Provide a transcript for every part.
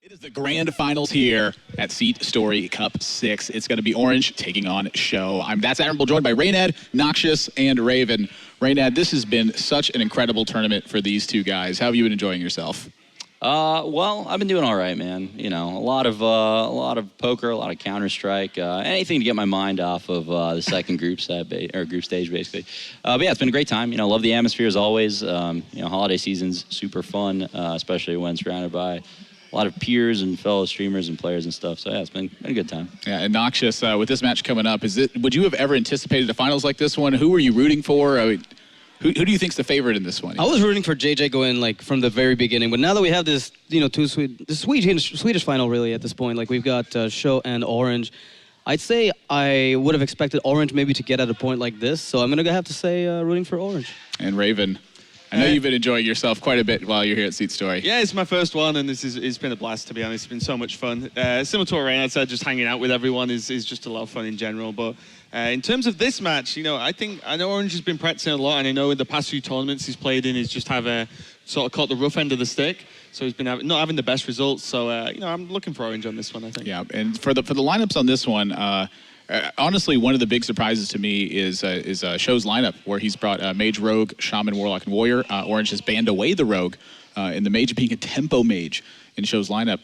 It is the grand finals here at SeatStory Cup 6. It's going to be Orange taking on SjoW. That's Admirable, joined by Raynad, Noxious, and Raven. Raynad, this has been such an incredible tournament for these two guys. How have you been enjoying yourself? Well, I've been doing all right, man. You know, a lot of poker, a lot of Counter-Strike, anything to get my mind off of the second group stage, basically. But yeah, it's been a great time. You know, love the atmosphere as always. You know, holiday season's super fun, especially when surrounded by a lot of peers and fellow streamers and players and stuff. So yeah, it's been a good time. Yeah, and Noxious, with this match coming up, would you have ever anticipated a finals like this one? Who were you rooting for? I mean, who do you think's the favorite in this one? I was rooting for JJ going like from the very beginning, but now that we have this, you know, the Swedish final really at this point, like we've got SjoW and Orange. I'd say I would have expected Orange maybe to get at a point like this, so I'm gonna have to say rooting for Orange. And Raven, I know you've been enjoying yourself quite a bit while you're here at SeatStory. Yeah, it's my first one, and it's been a blast, to be honest. It's been so much fun. Similar to what Raynad said, just hanging out with everyone is just a lot of fun in general. But in terms of this match, you know, I know Orange has been practicing a lot, and I know in the past few tournaments he's played in, he's just sort of caught the rough end of the stick. So he's been not having the best results. So, you know, I'm looking for Orange on this one, I think. Yeah, and for the lineups on this one, honestly, one of the big surprises to me is SjoW's lineup, where he's brought Mage, Rogue, Shaman, Warlock, and Warrior. Orange has banned away the Rogue, and the Mage being a tempo Mage in SjoW's lineup.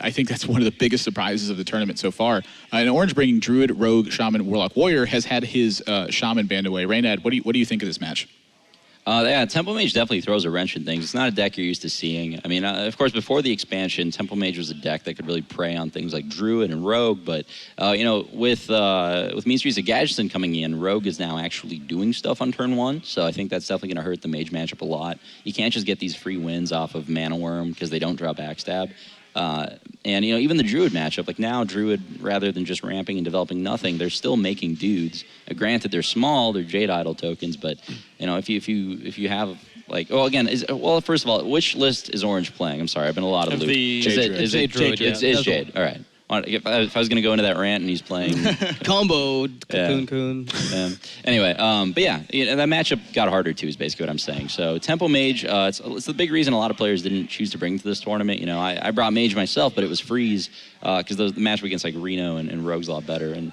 I think that's one of the biggest surprises of the tournament so far. And Orange bringing Druid, Rogue, Shaman, Warlock, Warrior has had his Shaman banned away. Raynad, what do you think of this match? Yeah, Tempo Mage definitely throws a wrench in things. It's not a deck you're used to seeing. I mean, of course, before the expansion, Tempo Mage was a deck that could really prey on things like Druid and Rogue. But you know, with Mean Streets of Gadgetzan coming in, Rogue is now actually doing stuff on turn one. So I think that's definitely going to hurt the Mage matchup a lot. You can't just get these free wins off of Mana Worm because they don't draw Backstab. And, you know, even the Druid matchup, like now Druid, rather than just ramping and developing nothing, they're still making dudes. Granted, they're small, they're Jade Idol tokens, but, you know, if you have, like, well, again, first of all, which list is Orange playing? I'm sorry, I've been a lot of loop. Is it Jade? It's Jade, all right. If I was going to go into that rant and he's playing... Combo, Cocoon. Anyway, but yeah, that matchup got harder too, is basically what I'm saying. So Tempo Mage, it's the big reason a lot of players didn't choose to bring to this tournament. You know, I brought Mage myself, but it was Freeze, because the matchup against like Reno and Rogue's a lot better. And,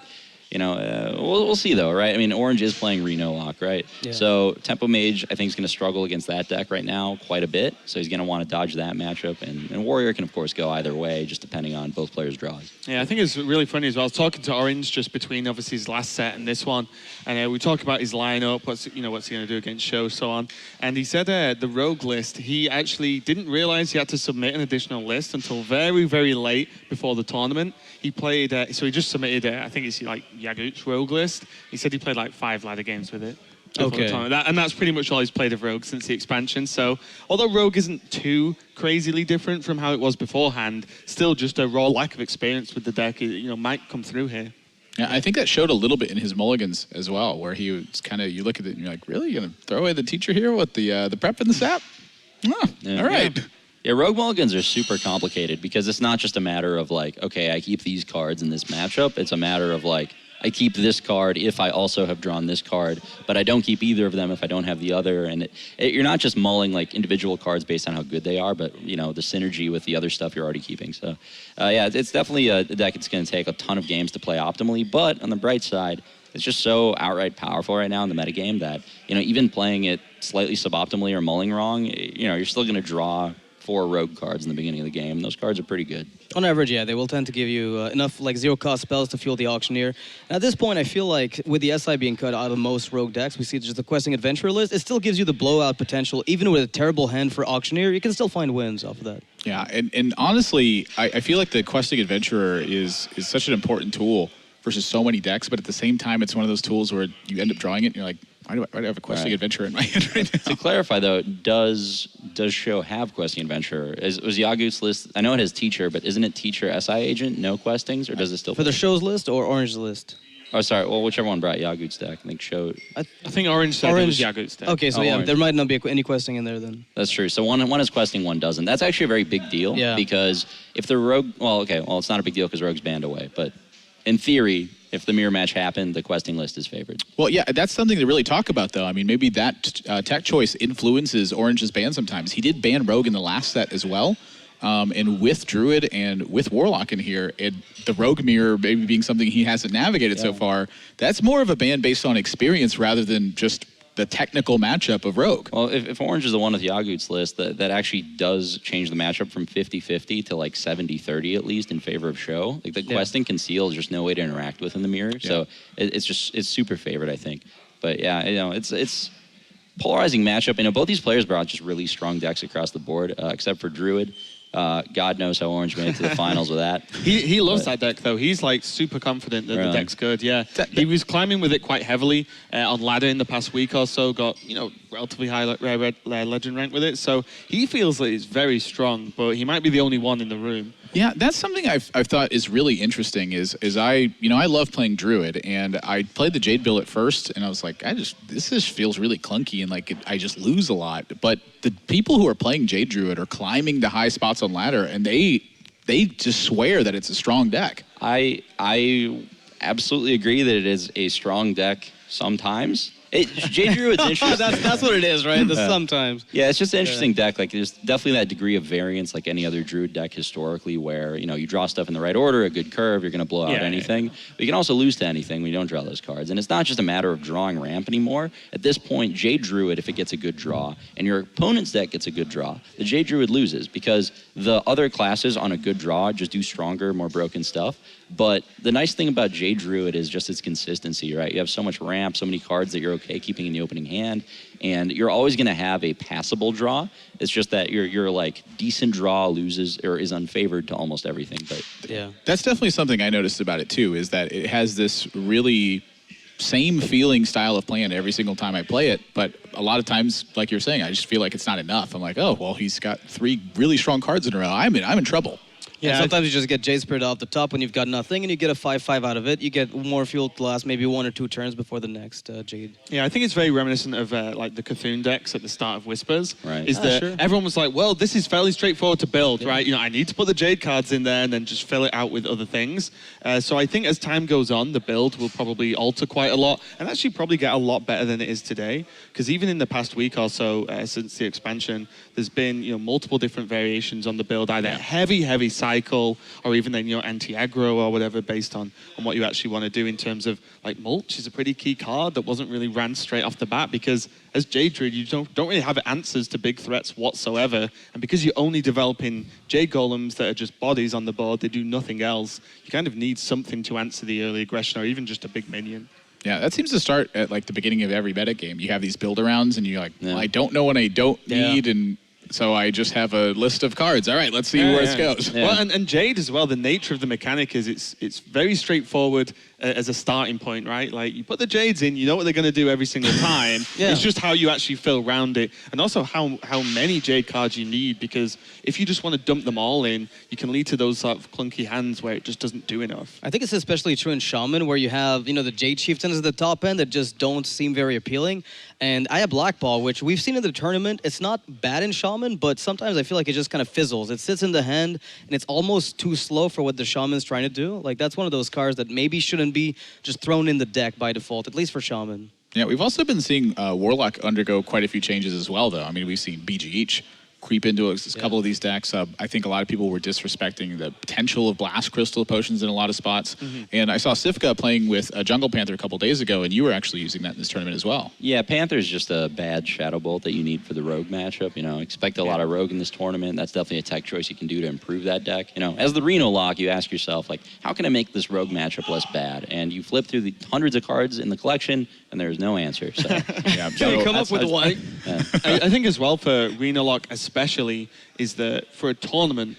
you know, we'll see though, right? I mean, Orange is playing Reno Lock, right? Yeah. So Tempo Mage, I think, is going to struggle against that deck right now quite a bit. So he's going to want to dodge that matchup. And Warrior can, of course, go either way, just depending on both players' draws. Yeah, I think it's really funny as well. I was talking to Orange just between, obviously, his last set and this one. And we talk about his lineup, what's he going to do against SjoW, so on. And he said the Rogue list, he actually didn't realize he had to submit an additional list until very, very late before the tournament. He played, so he just submitted, I think it's like Yagut's Rogue list. He said he played like 5 ladder games with it. Okay. And that's pretty much all he's played of Rogue since the expansion. So although Rogue isn't too crazily different from how it was beforehand, still just a raw lack of experience with the deck, you know, might come through here. Yeah, I think that showed a little bit in his mulligans as well, where he was kind of, you look at it and you're like, really? You're going to throw away the teacher here with the prep and the sap? Oh, yeah. All right. Yeah, Rogue mulligans are super complicated because it's not just a matter of like, okay, I keep these cards in this matchup. It's a matter of like, I keep this card if I also have drawn this card, but I don't keep either of them if I don't have the other. And you're not just mulling like individual cards based on how good they are, but, you know, the synergy with the other stuff you're already keeping. So, yeah, it's definitely a deck that's going to take a ton of games to play optimally. But on the bright side, it's just so outright powerful right now in the metagame that, you know, even playing it slightly suboptimally or mulling wrong, you know, you're still going to draw 4 Rogue cards in the beginning of the game. Those cards are pretty good. On average, yeah, they will tend to give you enough like zero-cost spells to fuel the Auctioneer. And at this point, I feel like with the SI being cut out of most Rogue decks, we see just the Questing Adventurer list. It still gives you the blowout potential. Even with a terrible hand for Auctioneer, you can still find wins off of that. Yeah, and honestly, I feel like the Questing Adventurer is such an important tool versus so many decks, but at the same time, it's one of those tools where you end up drawing it and you're like, why do I have a Questing Adventurer in my hand right now? To clarify, though, does SjoW have Questing Adventurer? Was Yagut's list, I know it has Teacher, but isn't it Teacher SI Agent, no Questings, or does it still... For the SjoW's list or Orange's list? Oh, sorry, well, whichever one brought Yagut's deck. I think SjoW... I think Orange said it was Yagut's deck. Okay, so yeah, Orange. There might not be any Questing in there then. That's true. So one is Questing, one doesn't. That's actually a very big deal, because if the Rogue... Well, okay, it's not a big deal because Rogue's banned away, but in theory... If the mirror match happened, the questing list is favored. Well, yeah, that's something to really talk about, though. I mean, maybe that tech choice influences Orange's ban sometimes. He did ban Rogue in the last set as well, And with Druid and with Warlock in here, and the Rogue Mirror maybe being something he hasn't navigated so far, that's more of a ban based on experience rather than just the technical matchup of Rogue. Well, if Orange is the one with Yagut's list, that actually does change the matchup from 50-50 to like 70-30 at least in favor of SjoW. Like the Quest and Conceal is just no way to interact with in the mirror. So it's super favored, I think. But yeah, it's polarizing matchup. Both these players brought just really strong decks across the board, except for Druid. God knows how Orange made it to the finals with that. He loves that deck, though. He's like super confident that the deck's good. Yeah, he was climbing with it quite heavily on ladder in the past week or so. Got relatively high legend rank with it, so he feels that it's very strong. But he might be the only one in the room. Yeah, that's something I've thought is really interesting. Is I love playing Druid, and I played the Jade build at first, and I was like, this just feels really clunky, and like I just lose a lot. But the people who are playing Jade Druid are climbing the high spots on ladder, and they just swear that it's a strong deck. I absolutely agree that it is a strong deck sometimes. Jade Druid's interesting. that's what it is, right? Sometimes. Yeah, it's just an interesting deck. Like, there's definitely that degree of variance, like any other Druid deck historically, where you draw stuff in the right order, a good curve, you're going to blow out anything. But you can also lose to anything when you don't draw those cards. And it's not just a matter of drawing ramp anymore. At this point, Jade Druid, if it gets a good draw, and your opponent's deck gets a good draw, the Jade Druid loses because the other classes on a good draw just do stronger, more broken stuff. But the nice thing about Jade Druid is just its consistency, right? You have so much ramp, so many cards that you're okay keeping in the opening hand, and you're always going to have a passable draw. It's just that your like decent draw loses or is unfavored to almost everything. But yeah, that's definitely something I noticed about it too. Is that it has this really same feeling style of playing every single time I play it, but a lot of times, like you're saying, I just feel like it's not enough. I'm like, oh well, he's got 3 really strong cards in a row. I'm in trouble. Yeah, and sometimes you just get Jade Spirit off the top when you've got nothing, and you get a 5/5 out of it. You get more fuel to last maybe 1 or 2 turns before the next Jade. Yeah, I think it's very reminiscent of like the Cthulhu decks at the start of Whispers. Right. Is that everyone was like, well, this is fairly straightforward to build, right? I need to put the Jade cards in there and then just fill it out with other things. So I think as time goes on, the build will probably alter quite a lot and actually probably get a lot better than it is today. Because even in the past week or so, since the expansion, there's been multiple different variations on the build, either heavy cycle, or even then anti-aggro or whatever, based on what you actually want to do in terms of like mulch is a pretty key card that wasn't really ran straight off the bat, because as Jade Druid you don't really have answers to big threats whatsoever, and because you're only developing Jade Golems that are just bodies on the board, they do nothing else, you kind of need something to answer the early aggression or even just a big minion. Yeah, that seems to start at like the beginning of every meta game. You have these build-arounds and you're like, well, I don't know what I don't need, and so I just have a list of cards. All right, let's see where it goes. Yeah. Well, and Jade as well, the nature of the mechanic is it's very straightforward as a starting point, right? Like, you put the Jades in, you know what they're going to do every single time. It's just how you actually fill around it, and also how many Jade cards you need, because if you just want to dump them all in, you can lead to those sort of clunky hands where it just doesn't do enough. I think it's especially true in Shaman, where you have, the Jade Chieftains at the top end that just don't seem very appealing. And I have Blackball, which we've seen in the tournament. It's not bad in Shaman, but sometimes I feel like it just kind of fizzles. It sits in the hand, and it's almost too slow for what the Shaman's trying to do. Like, that's one of those cards that maybe shouldn't be just thrown in the deck by default, at least for Shaman. Yeah, we've also been seeing Warlock undergo quite a few changes as well, though. I mean, we've seen BGH creep into a couple of these decks. I think a lot of people were disrespecting the potential of Blast Crystal potions in a lot of spots. And I saw Sifka playing with a Jungle Panther a couple days ago, and you were actually using that in this tournament as well. Yeah, Panther's just a bad Shadow Bolt that you need for the Rogue matchup. Expect a lot of Rogue in this tournament. That's definitely a tech choice you can do to improve that deck. As the Reno lock, you ask yourself, like, how can I make this Rogue matchup less bad? And you flip through the hundreds of cards in the collection, and there's no answer. So you come up with one. I think as well for Reno lock especially is that for a tournament,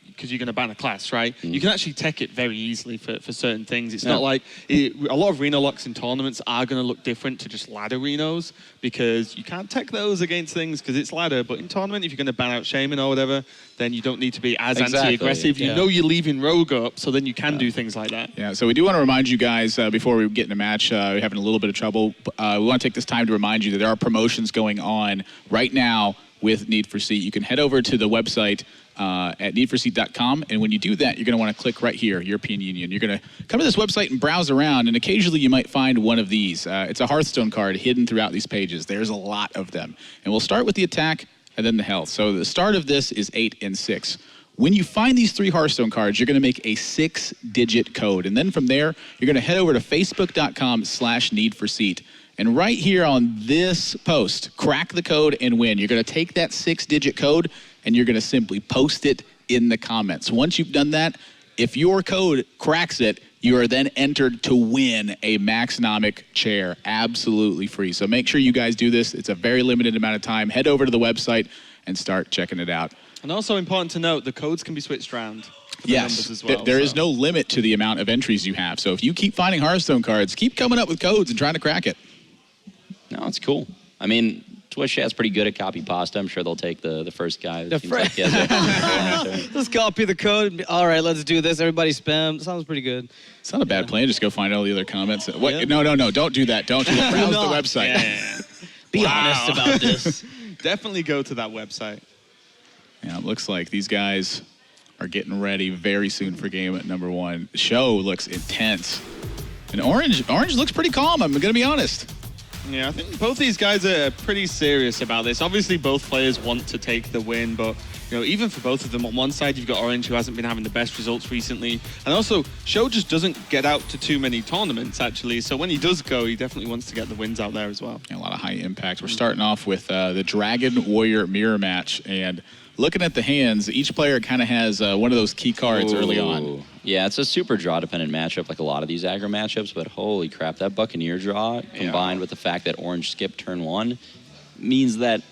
because you're going to ban a class, right? You can actually tech it very easily for certain things. It's not like a lot of Reno locks in tournaments are going to look different to just ladder Renos, because you can't tech those against things because it's ladder. But in tournament, if you're going to ban out Shaman or whatever, then you don't need to be as anti-aggressive. You know you're leaving Rogue up, so then you can do things like that. Yeah, so we do want to remind you guys, before we get in a match, we're having a little bit of trouble. We want to take this time to remind you that there are promotions going on right now with Need for Seat. You can head over to the website at needforseat.com, and when you do that, you're going to want to click right here, European Union. You're going to come to this website and browse around, and occasionally you might find one of these. It's a Hearthstone card hidden throughout these pages. There's a lot of them. And we'll start with the attack and then the health. So the start of this is 8 and 6. When you find these 3 Hearthstone cards, you're going to make a 6-digit code. And then from there, you're going to head over to facebook.com/needforseat. And right here on this post, crack the code and win. You're going to take that 6-digit code and you're going to simply post it in the comments. Once you've done that, if your code cracks it, you are then entered to win a Maxnomic chair absolutely free. So make sure you guys do this. It's a very limited amount of time. Head over to the website and start checking it out. And also important to note, the codes can be switched around. For the Yes, numbers as well, there is no limit to the amount of entries you have. So if you keep finding Hearthstone cards, keep coming up with codes and trying to crack it. No, it's cool. I mean, Twitch chat's pretty good at copy pasta. I'm sure they'll take the first guy. The Seems like he has a- Let's copy the code. All right, let's do this. Everybody spam. Sounds pretty good. It's not a bad plan. Just go find all the other comments. What? Yeah. No, don't do that. Don't do that. Browse the website. Yeah. Be honest about this. Definitely go to that website. Yeah, it looks like these guys are getting ready very soon for game number 1. SjoW looks intense. And Orange looks pretty calm, I'm going to be honest. Yeah, I think both these guys are pretty serious about this. Obviously, both players want to take the win, but even for both of them, on one side you've got Orange, who hasn't been having the best results recently, and also SjoW just doesn't get out to too many tournaments actually. So when he does go, he definitely wants to get the wins out there as well. Yeah, a lot of high impact. We're starting off with the Dragon Warrior mirror match, and looking at the hands, each player kind of has one of those key cards early on. Ooh. Yeah, it's a super draw-dependent matchup, like a lot of these aggro matchups, but holy crap, that Buccaneer draw, combined with the fact that Orange skipped turn 1, means that,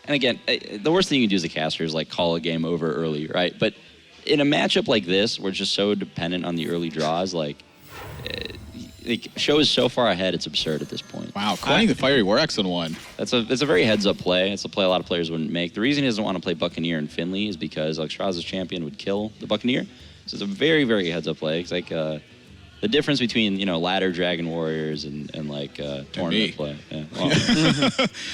and again, the worst thing you can do as a caster is like call a game over early, right? But in a matchup like this, where it's just so dependent on the early draws, like SjoW is so far ahead, it's absurd at this point. Wow, coining the Fiery War Axe on 1. It's a very heads-up play. It's a play a lot of players wouldn't make. The reason he doesn't want to play Buccaneer and Finley is because Alexstrasza's champion would kill the Buccaneer. So it's a very, very heads-up play. It's like the difference between ladder Dragon Warriors and like tournament play. Yeah,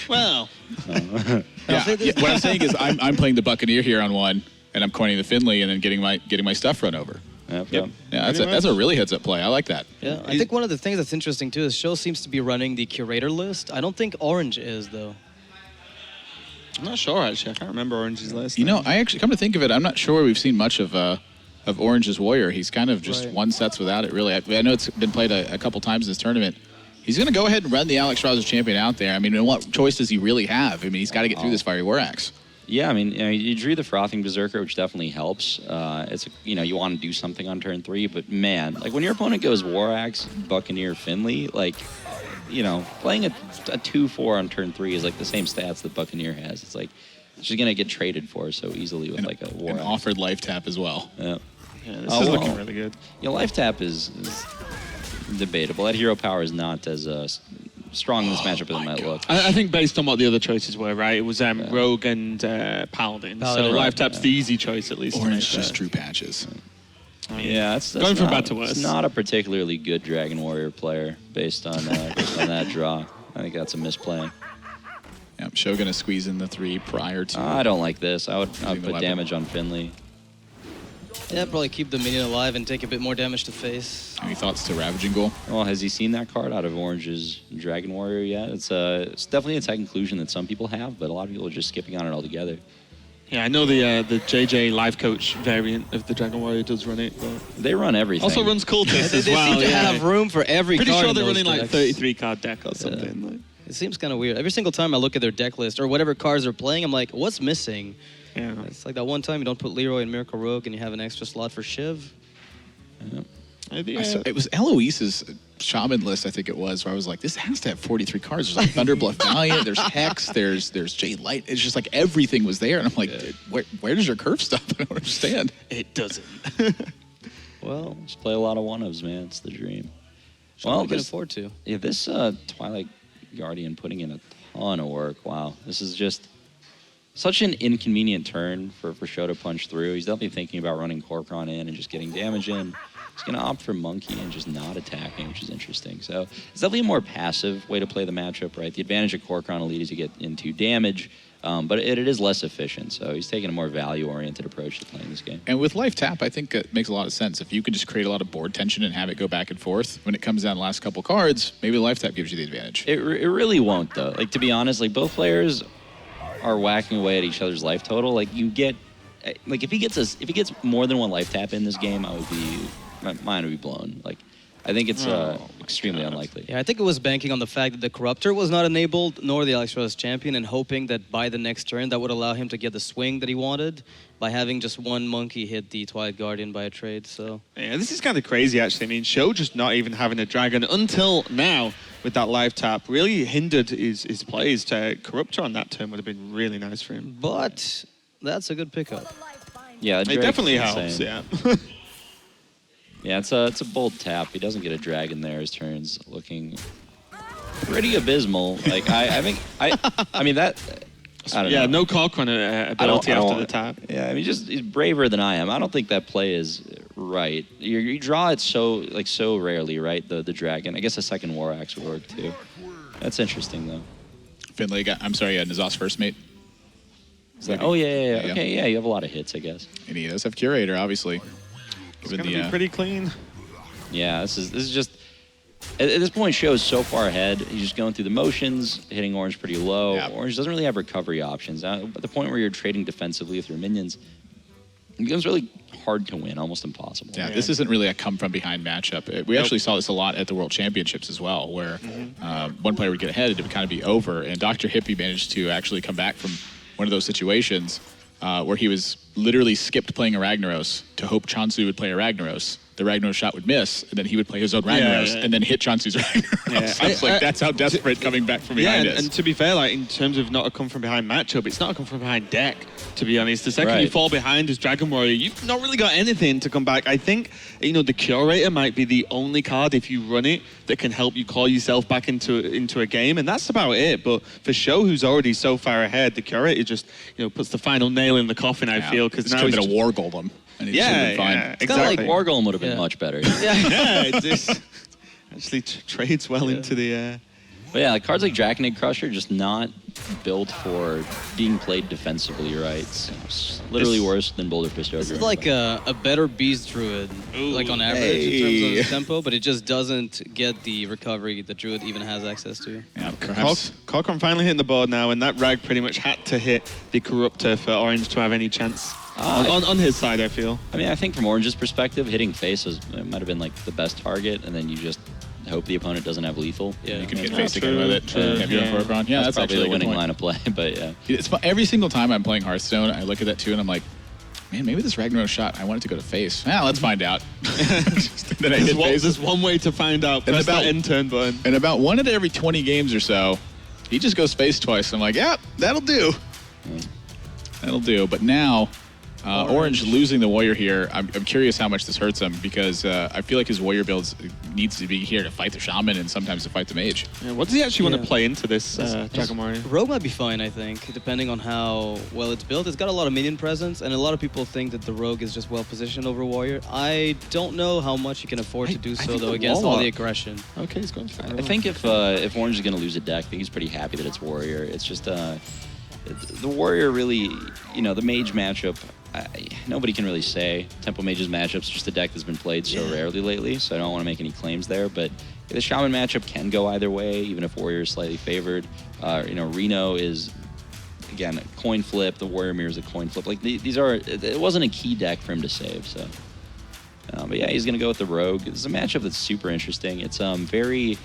Well, Yeah, what I'm saying is I'm playing the Buccaneer here on 1, and I'm coining the Finley and then getting my stuff run over. Yep. Yeah, that's a really heads-up play. I like that. Yeah, I think one of the things that's interesting too is SjoW seems to be running the curator list. I don't think Orange is though. I'm not sure actually. I can't remember Orange's list. I actually come to think of it, I'm not sure we've seen much of Orange's Warrior. He's kind of just won sets without it, really. I know it's been played a couple times in this tournament. He's going to go ahead and run the Alexstrasza champion out there. I mean, and what choice does he really have? I mean, he's got to get through this Fiery War Axe. Yeah, I mean, you drew the Frothing Berserker, which definitely helps. It's you want to do something on turn 3, but man, like when your opponent goes War Axe, Buccaneer, Finley, like playing a 2/4 on turn 3 is like the same stats that Buccaneer has. It's like she's gonna get traded for so easily with like a War And Axe. offered life tap as well. Yeah. This is looking really good. Life tap is debatable. That hero power is not as strong in this matchup as it might look. I think based on what the other choices were, right? It was Rogue and Paladin. So Paladin, life tap's the easy choice at least. Orange just drew patches. Yeah, that's going from not, bad to worse. It's not a particularly good Dragon Warrior player based on that draw. I think that's a misplay. Yeah, SjoW going to squeeze in the 3 prior to... I don't like this. I would the put weapon. damage on Finley. Yeah, probably keep the minion alive and take a bit more damage to face. Any thoughts to Ravaging Ghoul? Well, has he seen that card out of Orange's Dragon Warrior yet? It's definitely a tech conclusion that some people have, but a lot of people are just skipping on it altogether. Yeah, I know the JJ Life Coach variant of the Dragon Warrior does run it. But They run everything. also runs Cultist as They well. seem to yeah. have room for every Pretty card sure in they're those running like decks. 33 card deck or something. Like. It seems kind of weird. Every single time I look at their deck list or whatever cards they're playing, I'm like, what's missing? Yeah. It's like that one time you don't put Leroy and Miracle Rogue and you have an extra slot for Shiv. It was Eloise's Shaman list, I think it was, where I was like, this has to have 43 cards. There's like Thunderbluff Valiant, there's Hex, there's Jade Light. It's just like everything was there. And I'm like, where does your curve stop? I don't understand. It doesn't. Well, Just play a lot of one-ofs, man. It's the dream. well, we can afford to. Yeah, this Twilight Guardian putting in a ton of work. Wow. This is just such an inconvenient turn for SjoW to punch through. He's definitely thinking about running Korkron in and just getting damage in. He's going to opt for Monkey and just not attacking, which is interesting. So it's definitely a more passive way to play the matchup, right? The advantage of Korkron Elite is to get into damage, but it is less efficient. So he's taking a more value-oriented approach to playing this game. And with Life Tap, I think it makes a lot of sense. If you could just create a lot of board tension and have it go back and forth, when it comes down the last couple cards, maybe Life Tap gives you the advantage. It really won't, though. Like, to be honest, like, both players are whacking away at each other's life total. Like, you get like if he gets more than one life tap in this game, my mind would be blown. Like, I think it's extremely unlikely. Yeah, I think it was banking on the fact that the Corruptor was not enabled, nor the Alex Rose champion, and hoping that by the next turn that would allow him to get the swing that he wanted by having just one monkey hit the Twilight Guardian by a trade. So Yeah, this is kind of crazy, actually. I mean, SjoW just not even having a dragon until now with that live tap really hindered his plays. To Corruptor on that turn would have been really nice for him. but that's a good pickup. Yeah, It Drake's definitely insane. helps, yeah. Yeah, it's a bold tap. He doesn't get a dragon there. His turn's looking pretty abysmal. Like I mean that. I don't know. No Corcoran ability after the tap. Yeah, I mean, he's braver than I am. I don't think that play is right. You draw it so rarely, right? The dragon. I guess a second War Axe would work too. That's interesting though. Finlay Nazas first mate. Oh yeah. Okay, yeah, you have a lot of hits, I guess. And he does have Curator, obviously. It's going to be pretty clean. Yeah, this is just at this point, SjoW is so far ahead. He's just going through the motions, hitting Orange pretty low. Yeah. Orange doesn't really have recovery options. At the point where you're trading defensively with your minions, it becomes really hard to win, almost impossible. Yeah, this isn't really a come-from-behind matchup. We actually saw this a lot at the World Championships as well, where one player would get ahead, it would kind of be over, and Dr. Hippie managed to actually come back from one of those situations where he was literally skipped playing a Ragnaros to hope Chansu would play a Ragnaros. The Ragnaros shot would miss, and then he would play his own Ragnaros and then hit Chansu's Ragnaros. Yeah. It's like, that's how desperate coming back from behind is. And to be fair, like in terms of not a come from behind matchup, it's not a come from behind deck, to be honest. The second you fall behind as Dragon Warrior, you've not really got anything to come back. I think, the Curator might be the only card, if you run it, that can help you claw yourself back into a game, and that's about it. But for SjoW, who's already so far ahead, the Curator just, puts the final nail in the coffin, I feel, because now he's he's a War Golem. And he's been fine. It's kind of like War Golem would have been much better. It just actually trades well into the... But yeah, like cards like Draconid Crusher just not built for being played defensively, right? It's literally worse than Boulder Fist Ogre. This is like a better Beast Druid, like on average in terms of tempo, but it just doesn't get the recovery that Druid even has access to. Yeah, perhaps. Corcoran finally hitting the board now, and that Rag pretty much had to hit the Corruptor for Orange to have any chance. On his side, I feel. I mean, I think from Orange's perspective, hitting face might have been like the best target, and then you just hope the opponent doesn't have lethal. Yeah, you can get face again with it. Yeah, that's probably actually the winning point. line of play, but yeah. It's fun. Every single time I'm playing Hearthstone, I look at that too, and I'm like, man, maybe this Ragnaros shot, I want it to go to face. Let's find out. Then I hit face. There's one way to find out. Press that end turn button. And about one out of every 20 games or so, he just goes face twice. I'm like, yeah, that'll do. That'll do. But now, Orange losing the Warrior here, I'm curious how much this hurts him, because I feel like his Warrior builds needs to be here to fight the Shaman and sometimes to fight the Mage. Yeah, what does he actually want to play into this Dragon Warrior? Rogue might be fine, I think, depending on how well it's built. It's got a lot of minion presence, and a lot of people think that the Rogue is just well positioned over Warrior. I don't know how much you can afford to do so, though, against all the aggression. Okay, he's going for it. I think if Orange is going to lose a deck, I think he's pretty happy that it's Warrior. It's just the Warrior really, the Mage matchup, nobody can really say. Temple Mage's matchup's just a deck that's been played so rarely lately, so I don't want to make any claims there. But the Shaman matchup can go either way, even if Warrior is slightly favored. Reno is, again, a coin flip. The Warrior Mirror is a coin flip. Like, it wasn't a key deck for him to save, so. But yeah, he's going to go with the Rogue. It's a matchup that's super interesting. It's very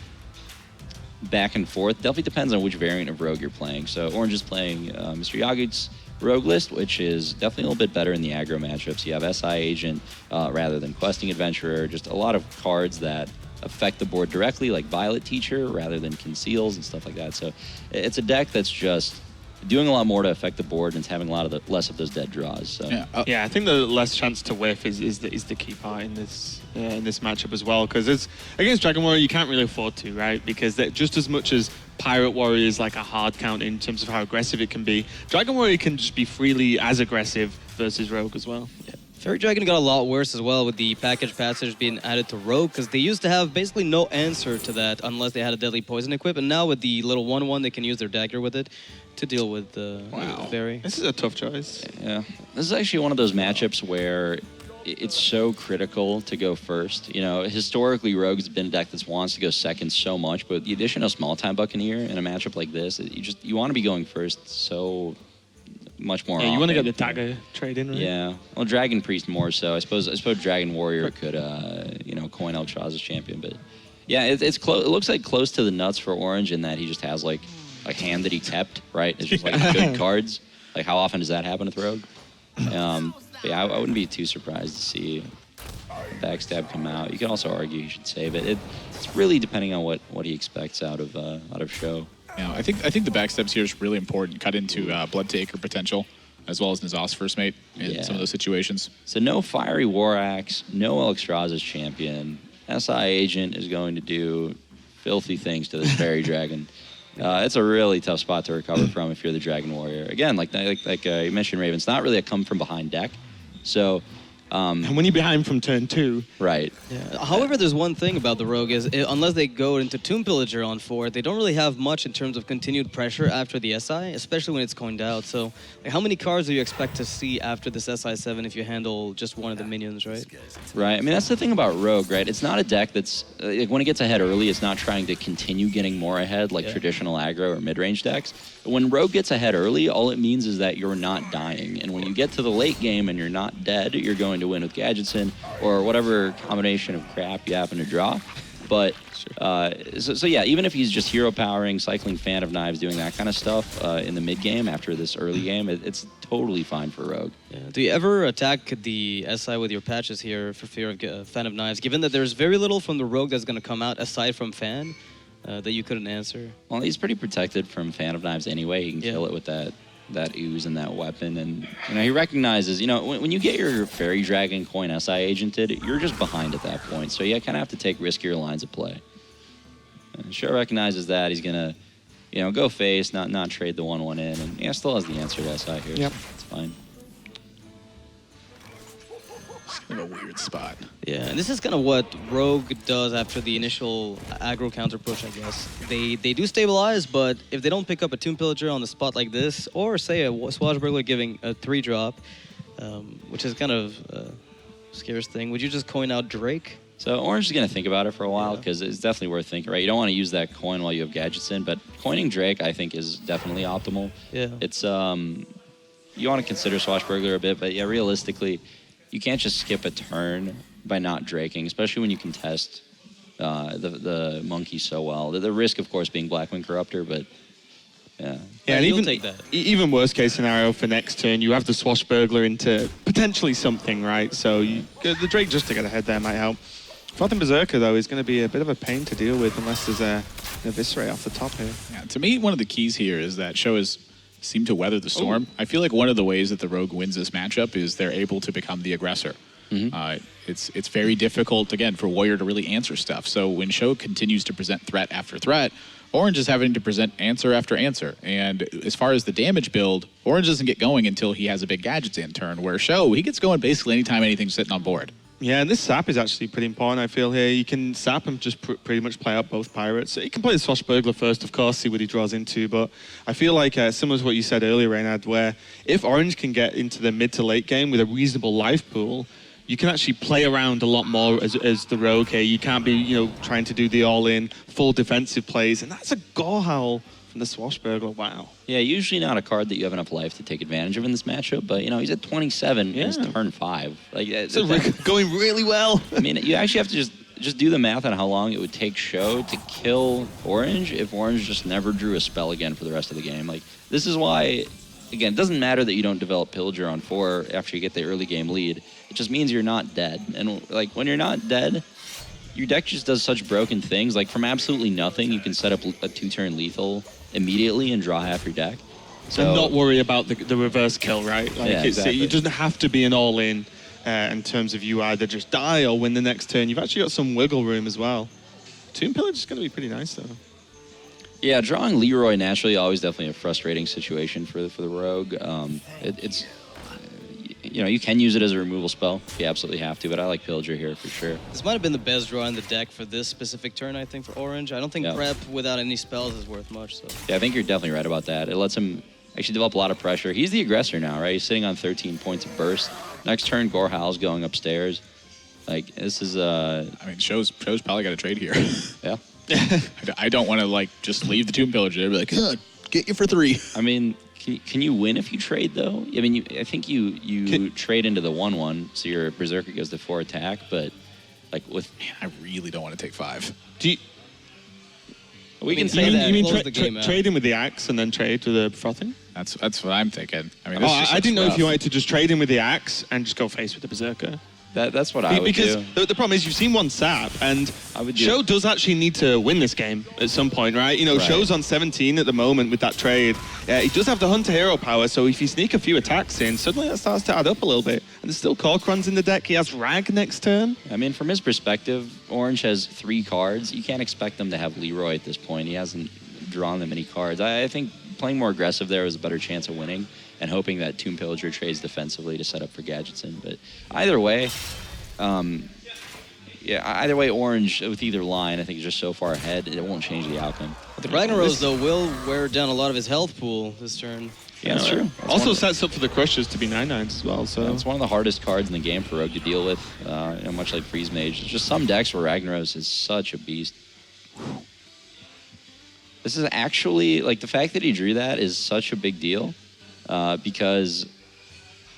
back and forth. Definitely depends on which variant of Rogue you're playing. So Orange is playing Mr. Yagut's Rogue list, which is definitely a little bit better in the aggro matchups. You have SI Agent rather than Questing Adventurer, just a lot of cards that affect the board directly, like Violet Teacher rather than Conceals and stuff like that. So it's a deck that's just doing a lot more to affect the board, and it's having a lot of less of those dead draws. So. Yeah, I think the less chance to whiff is the key part in this matchup as well, because it's against Dragon Warrior you can't really afford to, right? Because just as much as Pirate Warrior is like a hard count in terms of how aggressive it can be, Dragon Warrior can just be freely as aggressive versus Rogue as well. Yeah. Fairy Dragon got a lot worse as well with the package passage being added to Rogue, because they used to have basically no answer to that unless they had a Deadly Poison equip, and now with the little 1/1 they can use their dagger with it to deal with the Fairy. This is a tough choice. Yeah, this is actually one of those matchups where it's so critical to go first. Historically, Rogue's been a deck that wants to go second so much, but the addition of Small Time Buccaneer in a matchup like this, you want to be going first so much more. Yeah, you want to get often. the dagger trade in, right? Yeah, well, Dragon Priest more so. I suppose Dragon Warrior could, coin Eldrazi's champion, but yeah, it's close. It looks like close to the nuts for Orange in that he just has like a hand that he kept, right? It's just like good cards. Like how often does that happen with Rogue? But yeah, I wouldn't be too surprised to see Backstab come out. You can also argue he should save it. It's really depending on what he expects out of SjoW. Yeah, I think the backstabs here is really important. Cut into Blood Taker potential, as well as N'Zoth's first mate in some of those situations. So no Fiery War Axe, no Eldrazi's champion. SI Agent is going to do filthy things to this Fairy Dragon. It's a really tough spot to recover from if you're the Dragon Warrior. Again, like you mentioned, Raven, it's not really a come from behind deck. So. And when you're behind from turn 2. Right. Yeah. However, there's one thing about the Rogue is unless they go into Tomb Pillager on 4, they don't really have much in terms of continued pressure after the SI, especially when it's coined out. So like, how many cards do you expect to see after this SI7 if you handle just one of the minions, right? Right. I mean, that's the thing about Rogue, right? It's not a deck that's, like, when it gets ahead early, it's not trying to continue getting more ahead like traditional aggro or mid-range decks. But when Rogue gets ahead early, all it means is that you're not dying. And when you get to the late game and you're not dead, you're going to win with Gadgetson or whatever combination of crap you happen to draw. But so yeah, even if he's just hero powering, cycling Fan of Knives, doing that kind of stuff in the mid game after this early game, it's totally fine for Rogue. Yeah. Do you ever attack the SI with your patches here for fear of Fan of Knives, given that there's very little from the Rogue that's going to come out aside from Fan that you couldn't answer? Well, he's pretty protected from Fan of Knives anyway. He can kill it with that ooze and that weapon, and he recognizes, when you get your Fairy Dragon coin SI agented, you're just behind at that point, so you kind of have to take riskier lines of play. And SjoW recognizes that. He's gonna go face, not trade the 1/1 in, and still has the answer to SI here. Yep. So it's fine. It's kind of a weird spot. Yeah, and this is kind of what Rogue does after the initial aggro counter push, I guess. They do stabilize, but if they don't pick up a Tomb Pillager on the spot like this, or say a Swashbuckler giving a 3-drop, which is kind of a scariest thing, would you just coin out Drake? So Orange is going to think about it for a while because it's definitely worth thinking, right? You don't want to use that coin while you have gadgets in, but coining Drake, I think, is definitely optimal. Yeah. It's you want to consider Swashbuckler a bit, but yeah, realistically, you can't just skip a turn by not draking, especially when you contest the monkey so well. The risk, of course, being Blackwing Corruptor, but yeah. Yeah, and you'll even take that. Even worst case scenario for next turn, you have the Swashbuckler into potentially something, right? So the Drake just to get ahead there might help. Frothing Berserker, though, is going to be a bit of a pain to deal with unless there's an Eviscerate off the top here. Yeah, to me, one of the keys here is that SjoW has seemed to weather the storm. I feel like one of the ways that the Rogue wins this matchup is they're able to become the aggressor. It's very difficult, again, for Warrior to really answer stuff. So when SjoW continues to present threat after threat, Orange is having to present answer after answer. And as far as the damage build, Orange doesn't get going until he has a big gadgets in turn, where SjoW, he gets going basically anytime anything's sitting on board. Yeah, and this sap is actually pretty important, I feel, here. You can sap and just pretty much play out both pirates. So you can play the Swashbuckler first, of course, see what he draws into, but I feel like, similar to what you said earlier, Reynard, where if Orange can get into the mid to late game with a reasonable life pool, you can actually play around a lot more as the Rogue here. You can't be, trying to do the all-in, full defensive plays, and that's a gore howl from the Swashbuckler. Wow. Yeah, usually not a card that you have enough life to take advantage of in this matchup, but he's at 27 in his turn 5. Like, Going really well. I mean, you actually have to just do the math on how long it would take SjoW to kill Orange if Orange just never drew a spell again for the rest of the game. Like, this is why, again, it doesn't matter that you don't develop Pillager on 4 after you get the early game lead. It just means you're not dead. And like, when you're not dead, your deck just does such broken things. Like, from absolutely nothing, you can set up a 2-turn lethal immediately and draw half your deck. So and not worry about the reverse kill, right? Like, yeah, exactly. It doesn't have to be an all-in in terms of you either just die or win the next turn. You've actually got some wiggle room as well. Tomb Pillager is going to be pretty nice, though. Yeah, drawing Leroy naturally always definitely a frustrating situation for the Rogue. It's you can use it as a removal spell if you absolutely have to, but I like Pillager here for sure. This might have been the best draw in the deck for this specific turn, I think, for Orange. I don't think prep without any spells is worth much. So. Yeah, I think you're definitely right about that. It lets him actually develop a lot of pressure. He's the aggressor now, right? He's sitting on 13 points of burst. Next turn, Gore Howl's going upstairs. Like, this is... I mean, SjoW's probably got to trade here. Yeah. I don't want to, just leave the Tomb Pillager. They'd be like, get you for 3. I mean, Can you win if you trade though? I mean, I think you trade into the 1/1, so your Berserker goes to 4 attack. But like with, I really don't want to take 5. Do you, we can mean, say that. you mean trade in with the axe and then trade with the frothing? That's what I'm thinking. I mean, I didn't know if you wanted to just trade in with the axe and just go face with the Berserker. That's what I would because do. the problem is you've seen one sap, and I would do- SjoW does actually need to win this game at some point, right? You know, Right. SjoW's on 17 at the moment with that trade. He does have the Hunter hero power, so if you sneak a few attacks in, suddenly that starts to add up a little bit. And there's still Corcoran's in the deck. He has Rag next turn. I mean, from his perspective, Orange has 3 cards. You can't expect them to have Leroy at this point. He hasn't drawn that many cards. I think playing more aggressive there was a better chance of winning, and hoping that Tomb Pillager trades defensively to set up for Gadgetzin. But either way, either way, Orange with either line, I think is just so far ahead, it won't change the outcome. The Ragnaros, though, will wear down a lot of his health pool this turn. Yeah, that's true. That's Also one of sets up for the Crushers to be 9/9s as well. So it's one of the hardest cards in the game for Rogue to deal with, much like Freeze Mage. There's just some decks where Ragnaros is such a beast. This is actually, like, the fact that he drew that is such a big deal, because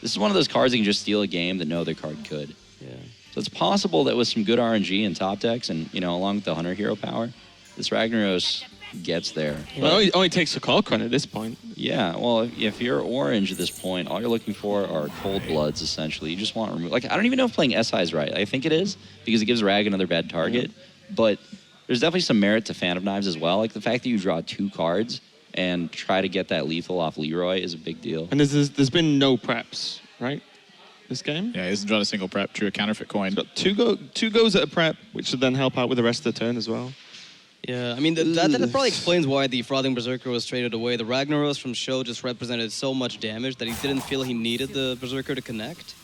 this is one of those cards that can just steal a game that no other card could. Yeah. So it's possible that with some good RNG and top decks, and along with the Hunter hero power, this Ragnaros gets there. well, it only takes a Corcoran at this point. Yeah, well, if you're Orange at this point, all you're looking for are cold bloods, essentially. You just want to remove... Like, I don't even know if playing SI is right. I think it is, because it gives Rag another bad target. But there's definitely some merit to Phantom Knives as well. Like, the fact that you draw 2 cards and try to get that lethal off Leroy is a big deal. And there's been no preps, right? This game? Yeah, he hasn't drawn a single prep, drew a counterfeit coin. He's got two goes at a prep, which should then help out with the rest of the turn as well. Yeah, I mean, that probably explains why the Frothing Berserker was traded away. The Ragnaros from SjoW just represented so much damage that he didn't feel he needed the Berserker to connect.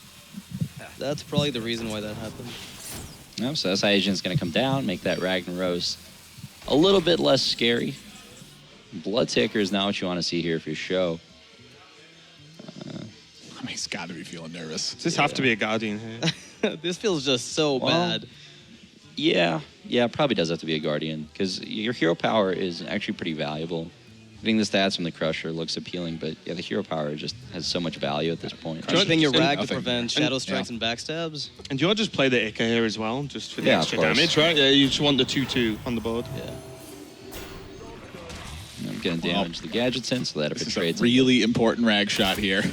That's probably the reason why that happened. So SI Agent's going to come down, make that Ragnaros a little bit less scary. Bloodtaker is not what you want to see here for your SjoW. I mean, he's got to be feeling nervous. Does this have to be a Guardian here? This feels just so bad. Yeah, it probably does have to be a Guardian, because your hero power is actually pretty valuable. Getting the stats from the Crusher looks appealing, but yeah, the hero power just has so much value at this point. Using your Rag to Nothing. prevent Shadow Strikes and backstabs. And do you want to just play the Ica here as well, just for the Yeah, of extra course. damage, right? Yeah, you just want the 2/2 on the board. Yeah. I'm going to damage the Gadgetzin so that if This it is trades... a really important rag shot here.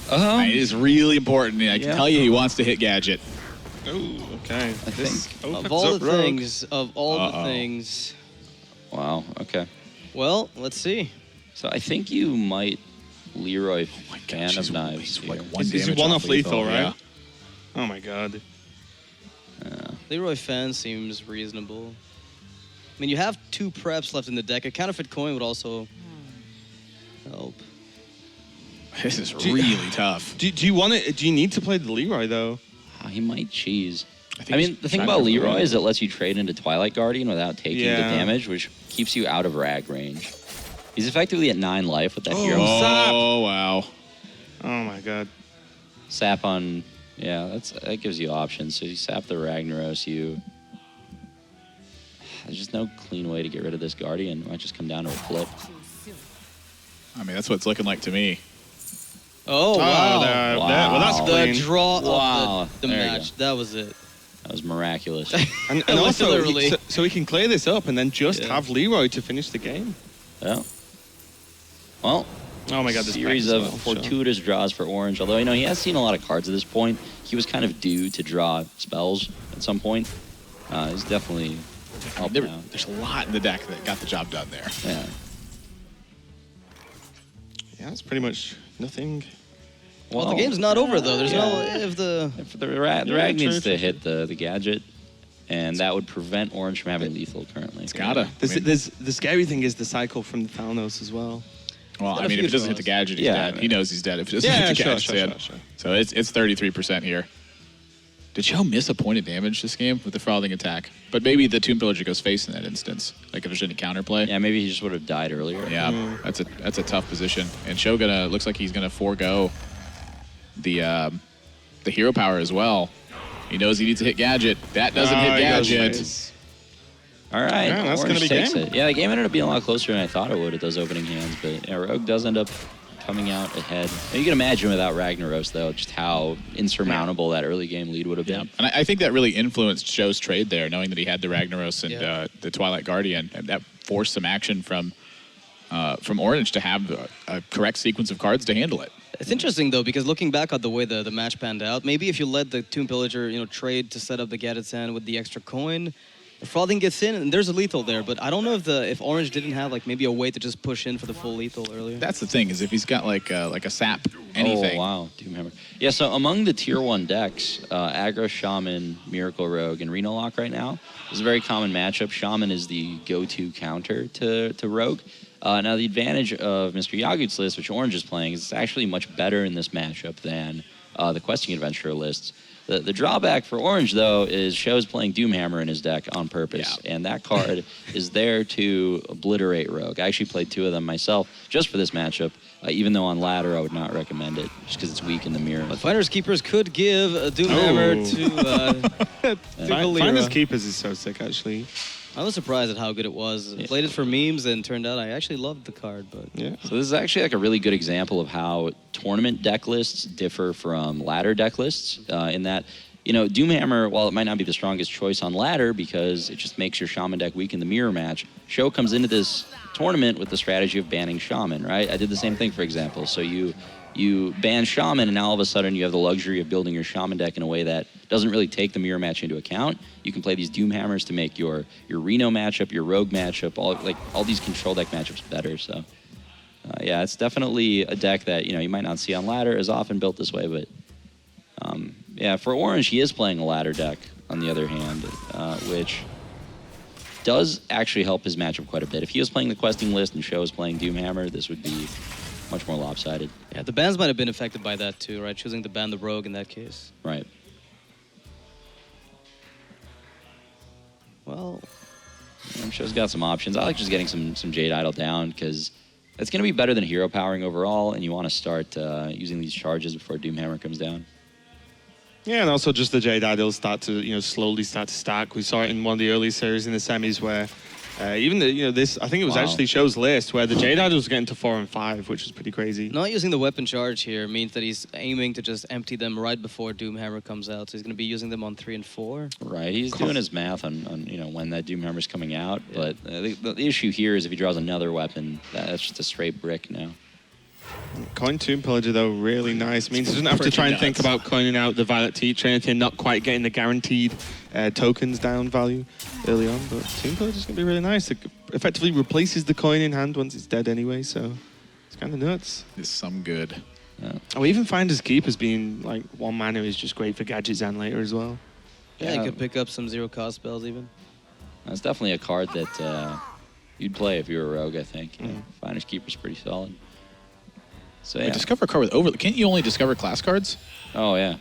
Uh-huh. It is really important. I can Yeah. tell you he wants to hit Gadget. Oh, okay. think. Of all the things, Wow, okay. well, let's see. So I think you might Leroy Fan She's of Knives like here. one Is he damage one off off lethal, right? Yeah. Oh my god. Leroy Fan seems reasonable. I mean, you have 2 preps left in the deck. A counterfeit coin would also help. This is really tough. Do you want it? Do you need to play the Leroy though? He might cheese. think I mean, he's the thing trying about to Leroy win. is it lets you trade into Twilight Guardian without taking the Yeah. damage, which keeps you out of Rag range. He's effectively at 9 life with that hero. Oh, wow. Oh my god. Sap on... Yeah, that gives you options. So you sap the Ragnaros, There's just no clean way to get rid of this Guardian. It might just come down to a flip. I mean, that's what it's looking like to me. Oh, wow. Well, that's Wow. The clean. draw Wow. of the There you match. That was it. That was miraculous. And Like, also, literally. so we can clear this up and then just Yeah. have Leroy to finish the game. Yeah. Well, Oh my god, this series back of as well, fortuitous draws for Orange. Although, he has seen a lot of cards at this point. He was kind of due to draw spells at some point. He's definitely helping out. There's a lot in the deck that got the job done there. Yeah. Yeah, it's pretty much nothing. Well, the game's not over, though. There's no... If the... The Rag needs true. to hit the Gadget, and that would prevent Orange from having lethal currently. It's gotta. The scary thing is the cycle from the Thalnos as well. Well, got I a mean, few if it doesn't hit the draws. Gadget, he's Yeah. dead. He knows he's dead if it doesn't Yeah, hit the sure, Gadget. sure, he's dead. sure, sure. So it's 33% here. Did SjoW miss a point of damage this game with the Frothing attack? But maybe the Tomb Pillager goes face in that instance. Like if there's any counterplay. Yeah, maybe he just would have died earlier. Yeah, that's a tough position. And SjoW looks like he's gonna forego the hero power as well. He knows he needs to hit Gadget. That doesn't hit he goes Gadget. face. All right, Yeah, that's Orange gonna be takes game. it. Yeah, the game ended up being a lot closer than I thought it would at those opening hands, but yeah, Rogue does end up coming out ahead. And you can imagine without Ragnaros, though, just how insurmountable that early game lead would have been. And I think that really influenced SjoW's trade there, knowing that he had the Ragnaros and the Twilight Guardian, and that forced some action from Orange to have a correct sequence of cards to handle it. It's interesting though, because looking back at the way the match panned out, maybe if you let the Tomb Pillager, trade to set up the Gadgetsan with the extra coin, the Frothing gets in and there's a lethal there. But I don't know if Orange didn't have like maybe a way to just push in for the full lethal earlier. That's the thing, is if he's got like a sap, anything. Oh wow, Doomhammer. Yeah, so among the tier 1 decks, Aggro, Shaman, Miracle Rogue, and Reno Lock right now is a very common matchup. Shaman is the go-to counter to Rogue. Now, the advantage of Mr. Yagut's list, which Orange is playing, is it's actually much better in this matchup than the Questing Adventurer lists. The drawback for Orange, though, is SjoW's playing Doomhammer in his deck on purpose, and that card is there to obliterate Rogue. I actually played 2 of them myself just for this matchup, even though on ladder I would not recommend it, just because it's weak in the mirror. But Finders Keepers could give a Doomhammer to Galera. Finders Keepers is so sick, actually. I was surprised at how good it was. I played it for memes and turned out I actually loved the card. But So this is actually like a really good example of how tournament deck lists differ from ladder deck lists in that, Doomhammer, while it might not be the strongest choice on ladder because it just makes your Shaman deck weak in the mirror match, SjoW comes into this tournament with the strategy of banning Shaman, right? I did the same thing, for example. So you ban Shaman, and now all of a sudden you have the luxury of building your Shaman deck in a way that doesn't really take the mirror match into account. You can play these Doomhammers to make your Reno matchup, your Rogue matchup, all these control deck matchups better. So, yeah, it's definitely a deck that you might not see on ladder as often built this way. But yeah, for Orange, he is playing a ladder deck. On the other hand, which does actually help his matchup quite a bit. If he was playing the questing list and SjoW was playing Doomhammer, this would be much more lopsided. Yeah, the bans might have been affected by that too, right? Choosing to ban the Rogue in that case. Right. Well, SjoW's got some options. I like just getting some Jade Idol down because it's going to be better than hero powering overall, and you want to start using these charges before Doomhammer comes down. Yeah, and also just the Jade Idols start to slowly start to stack. We saw it in one of the early series in the semis where even this, I think it was actually SjoW's list where the Jade Idols were getting to 4 and 5, which was pretty crazy. Not using the weapon charge here means that he's aiming to just empty them right before Doomhammer comes out. So he's going to be using them on 3 and 4. Right, he's doing his math on when that Doomhammer's coming out. Yeah. But the issue here is if he draws another weapon, that's just a straight brick now. Coin Tomb Pillager, though, really nice. Means he doesn't have to try and think about coining out the Violet Teacher, anything, not quite getting the guaranteed tokens down value early on. But Tomb Pillager's going to be really nice. It effectively replaces the coin in hand once it's dead anyway, so it's kind of nuts. It's some good. Yeah. Oh, even Finders Keepers being like 1 mana is just great for gadgets and later as well. Yeah, you could pick up some 0-cost spells even. That's definitely a card that you'd play if you were a Rogue, I think. Finders Keeper's pretty solid. So, yeah. Discover a card with overload. Can't you only discover class cards? Oh, yeah.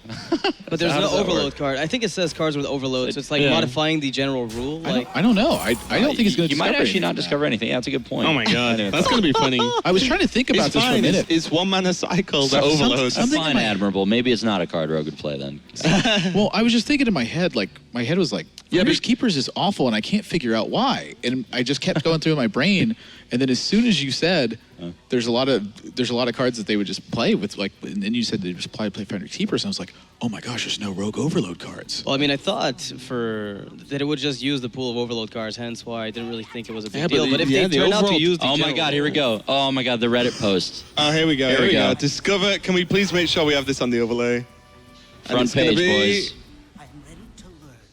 But there's no overload card. I think it says cards with overload, so it's like modifying the general rule. I don't know. I don't think it's going to. You might actually not discover anything. Yeah, that's a good point. Oh my god, that's going to be funny. I was trying to think about this for a minute. It's 1 mana cycle that overloads. That's fine, Admirable. Maybe it's not a card Rogue would play then. Well, I was just thinking in my head, my head was like, Finders Keepers is awful, and I can't figure out why. And I just kept going through my brain, and then as soon as you said, there's a lot of cards that they would just play with, and then you said they just play Finders Keepers, and I was like, oh my gosh, there's no Rogue overload cards. Well, I mean, I thought that it would just use the pool of overload cards, hence why I didn't really think it was a big deal. But if they turn out to use the my god, here we go. Oh my god, the Reddit post. Oh, here we go. Here we go. Discover. Can we please make sure we have this on the overlay? Front page, boys.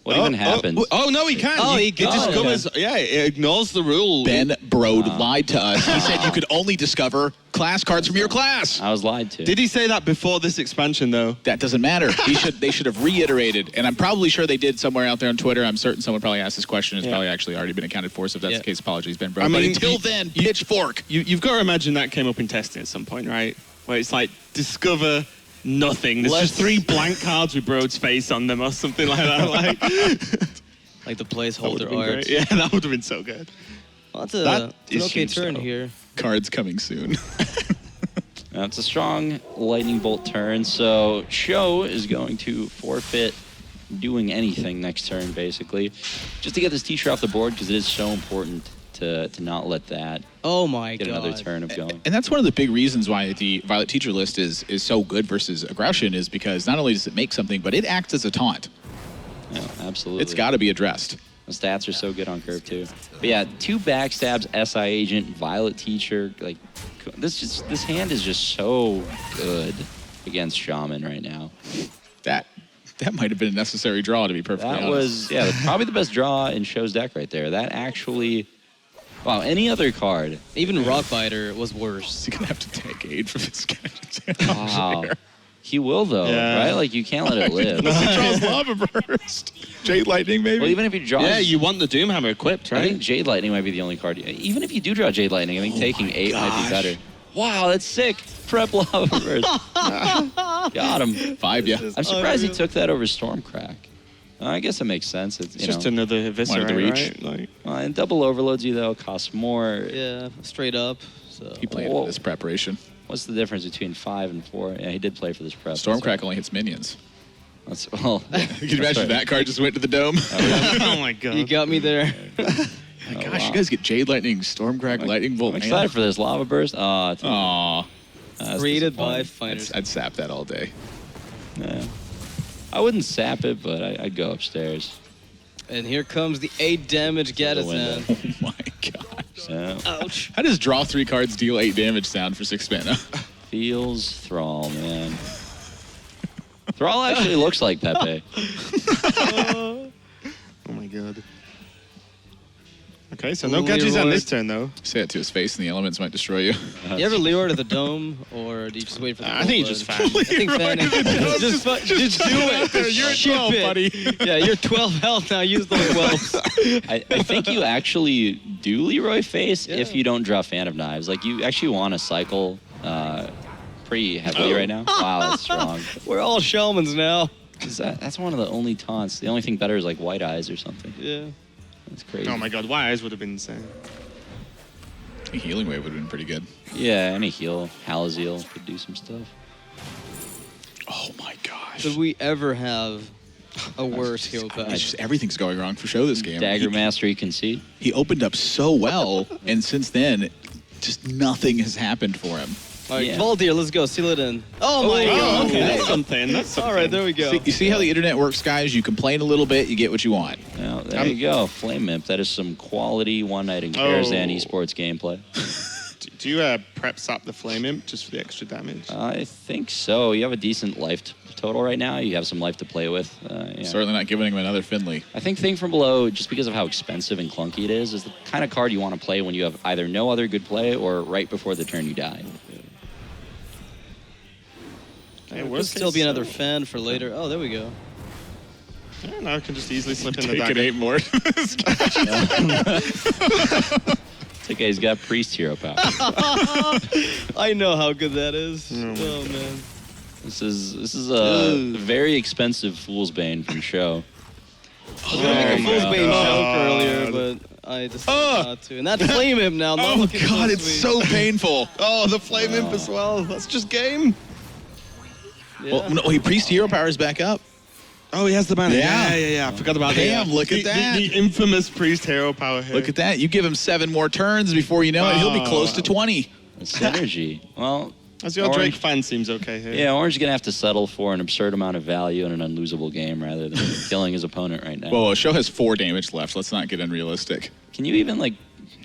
What even happened? Oh, no, he can't. Oh, he discovers. Yeah, it ignores the rule. Ben Brode lied to us. He said you could only discover class cards from your class. I was lied to. Did he say that before this expansion, though? That doesn't matter. They should have reiterated, and I'm probably sure they did somewhere out there on Twitter. I'm certain someone probably asked this question. It's probably actually already been accounted for, so if that's the case, apologies, Ben Brode. I mean, but until then, pitchfork. You've got to imagine that came up in testing at some point, right? Where it's like, discover nothing. There's just 3 blank cards with Brode's face on them or something like that. Like the placeholder art. Great. Yeah, that would have been so good. Well, it's an okay turn here. Cards coming soon. That's a strong lightning bolt turn, so SjoW is going to forfeit doing anything next turn, basically, just to get this teacher off the board because it is so important to not let that Oh my get god. another turn of going. And that's one of the big reasons why the Violet Teacher list is so good versus Aggression, is because not only does it make something, but it acts as a taunt. Yeah, absolutely. It's got to be addressed. The stats are so good on Curve too. But yeah, 2 backstabs, SI Agent, Violet Teacher. Like this hand is just so good against Shaman right now. That might have been a necessary draw, to be perfectly That honest. was probably the best draw in SjoW's deck right there. That actually, wow, any other card. Even Rockbiter was worse. Is he gonna have to take aid from this guy? Wow. He will though, Yeah. right? Like you can't let it live. He draws Lava Burst. Jade Lightning, maybe? Well, even if he draws, Yeah, you want the Doomhammer equipped, I right? think Jade Lightning might be the only card. Even if you do draw Jade Lightning, I think taking 8 might be better. Wow, that's sick. Prep Lava Burst. Got him. 5, yeah. I'm surprised he took that over Stormcrack. I guess it makes sense. It's It's just another Eviscerate, Wanted to reach. right? Like, and double overloads you though costs more. Yeah, straight up. So He played for this preparation. What's the difference between 5 and 4? Yeah, he did play for this prep. Stormcrack only hits minions. That's, well, Can you imagine if that card just went to the dome? oh my god. you got me there. My gosh, wow. you guys get Jade Lightning, Stormcrack, Lightning Bolt. I'm excited for this Lava Burst. Aw. Created by fighters. I'd sap that all day. Yeah. I wouldn't sap it, but I'd go upstairs. And here comes the 8 damage Gaddison. Oh my gosh. Yeah. Ouch. How does draw 3 cards deal 8 damage sound for 6 mana? Feels Thrall, man. Thrall actually looks like Pepe. Oh my god. Okay, so no gadgets on Leroy. this turn though. Say it to his face and the elements might destroy you. You ever Leroy to the dome, or do you just wait for the I think you just fan. I think fanning. just do it. You're at Ship 12, it. buddy. Yeah, you're 12 health now. Use those 12s. I think you actually do Leroy face Yeah. if you don't draw Fan of Knives. Like, you actually want to cycle pretty heavily right now. Wow, that's strong. We're all shamans now. 'Cause that's one of the only taunts. The only thing better is, like, White Eyes or something. Yeah. That's crazy. Oh my god, White Eyes would have been insane. A Healing Wave would have been pretty good. Yeah, any heal. Halaziel could do some stuff. Oh my gosh. Did we ever have a worse hero It's patch? just everything's going wrong for SjoW this game. Dagger Mastery Conceit. He opened up so well, and since then, just nothing has happened for him. All right, Yeah. Voldir, let's go. Seal it in. Oh my god. okay, that's something. That's something. All right, there we go. You see how the internet works, guys? You complain a little bit, you get what you want. Now, there you go. Flame Imp. That is some quality one-night in Karazhan esports gameplay. Do you prep sap the Flame Imp just for the extra damage? I think so. You have a decent life total right now. You have some life to play with. Yeah. Certainly not giving him another Finley. I think Thing from Below, just because of how expensive and clunky it is the kind of card you want to play when you have either no other good play or right before the turn you die. Hey, Could worst still case, be another fan for later. Oh, there we go. Yeah, no, I can just easily slip in the Take an dagger. 8 more. It's okay, he's got Priest Hero power. I know how good that is. Oh, my Oh man. This is a very expensive Fool's Bane from SjoW. I was gonna make a my Fool's Bane God. joke earlier, but I decided not to. And that flame him now. Not Oh looking god, so it's sweet. so painful. Oh, the Flame Imp as well. That's just game. Yeah. Well, no, he Priest Hero powers back up. Oh, he has the banner. Yeah. Yeah. I forgot about Damn, that. look at that. The infamous Priest Hero power here. Look at that. You give him 7 more turns before you know it, he'll be close to 20. The synergy. Well, As your Drake fan seems okay here. yeah, Orange is going to have to settle for an absurd amount of value in an unlosable game rather than killing his opponent right now. Well, SjoW has 4 damage left. Let's not get unrealistic. Can you even, like...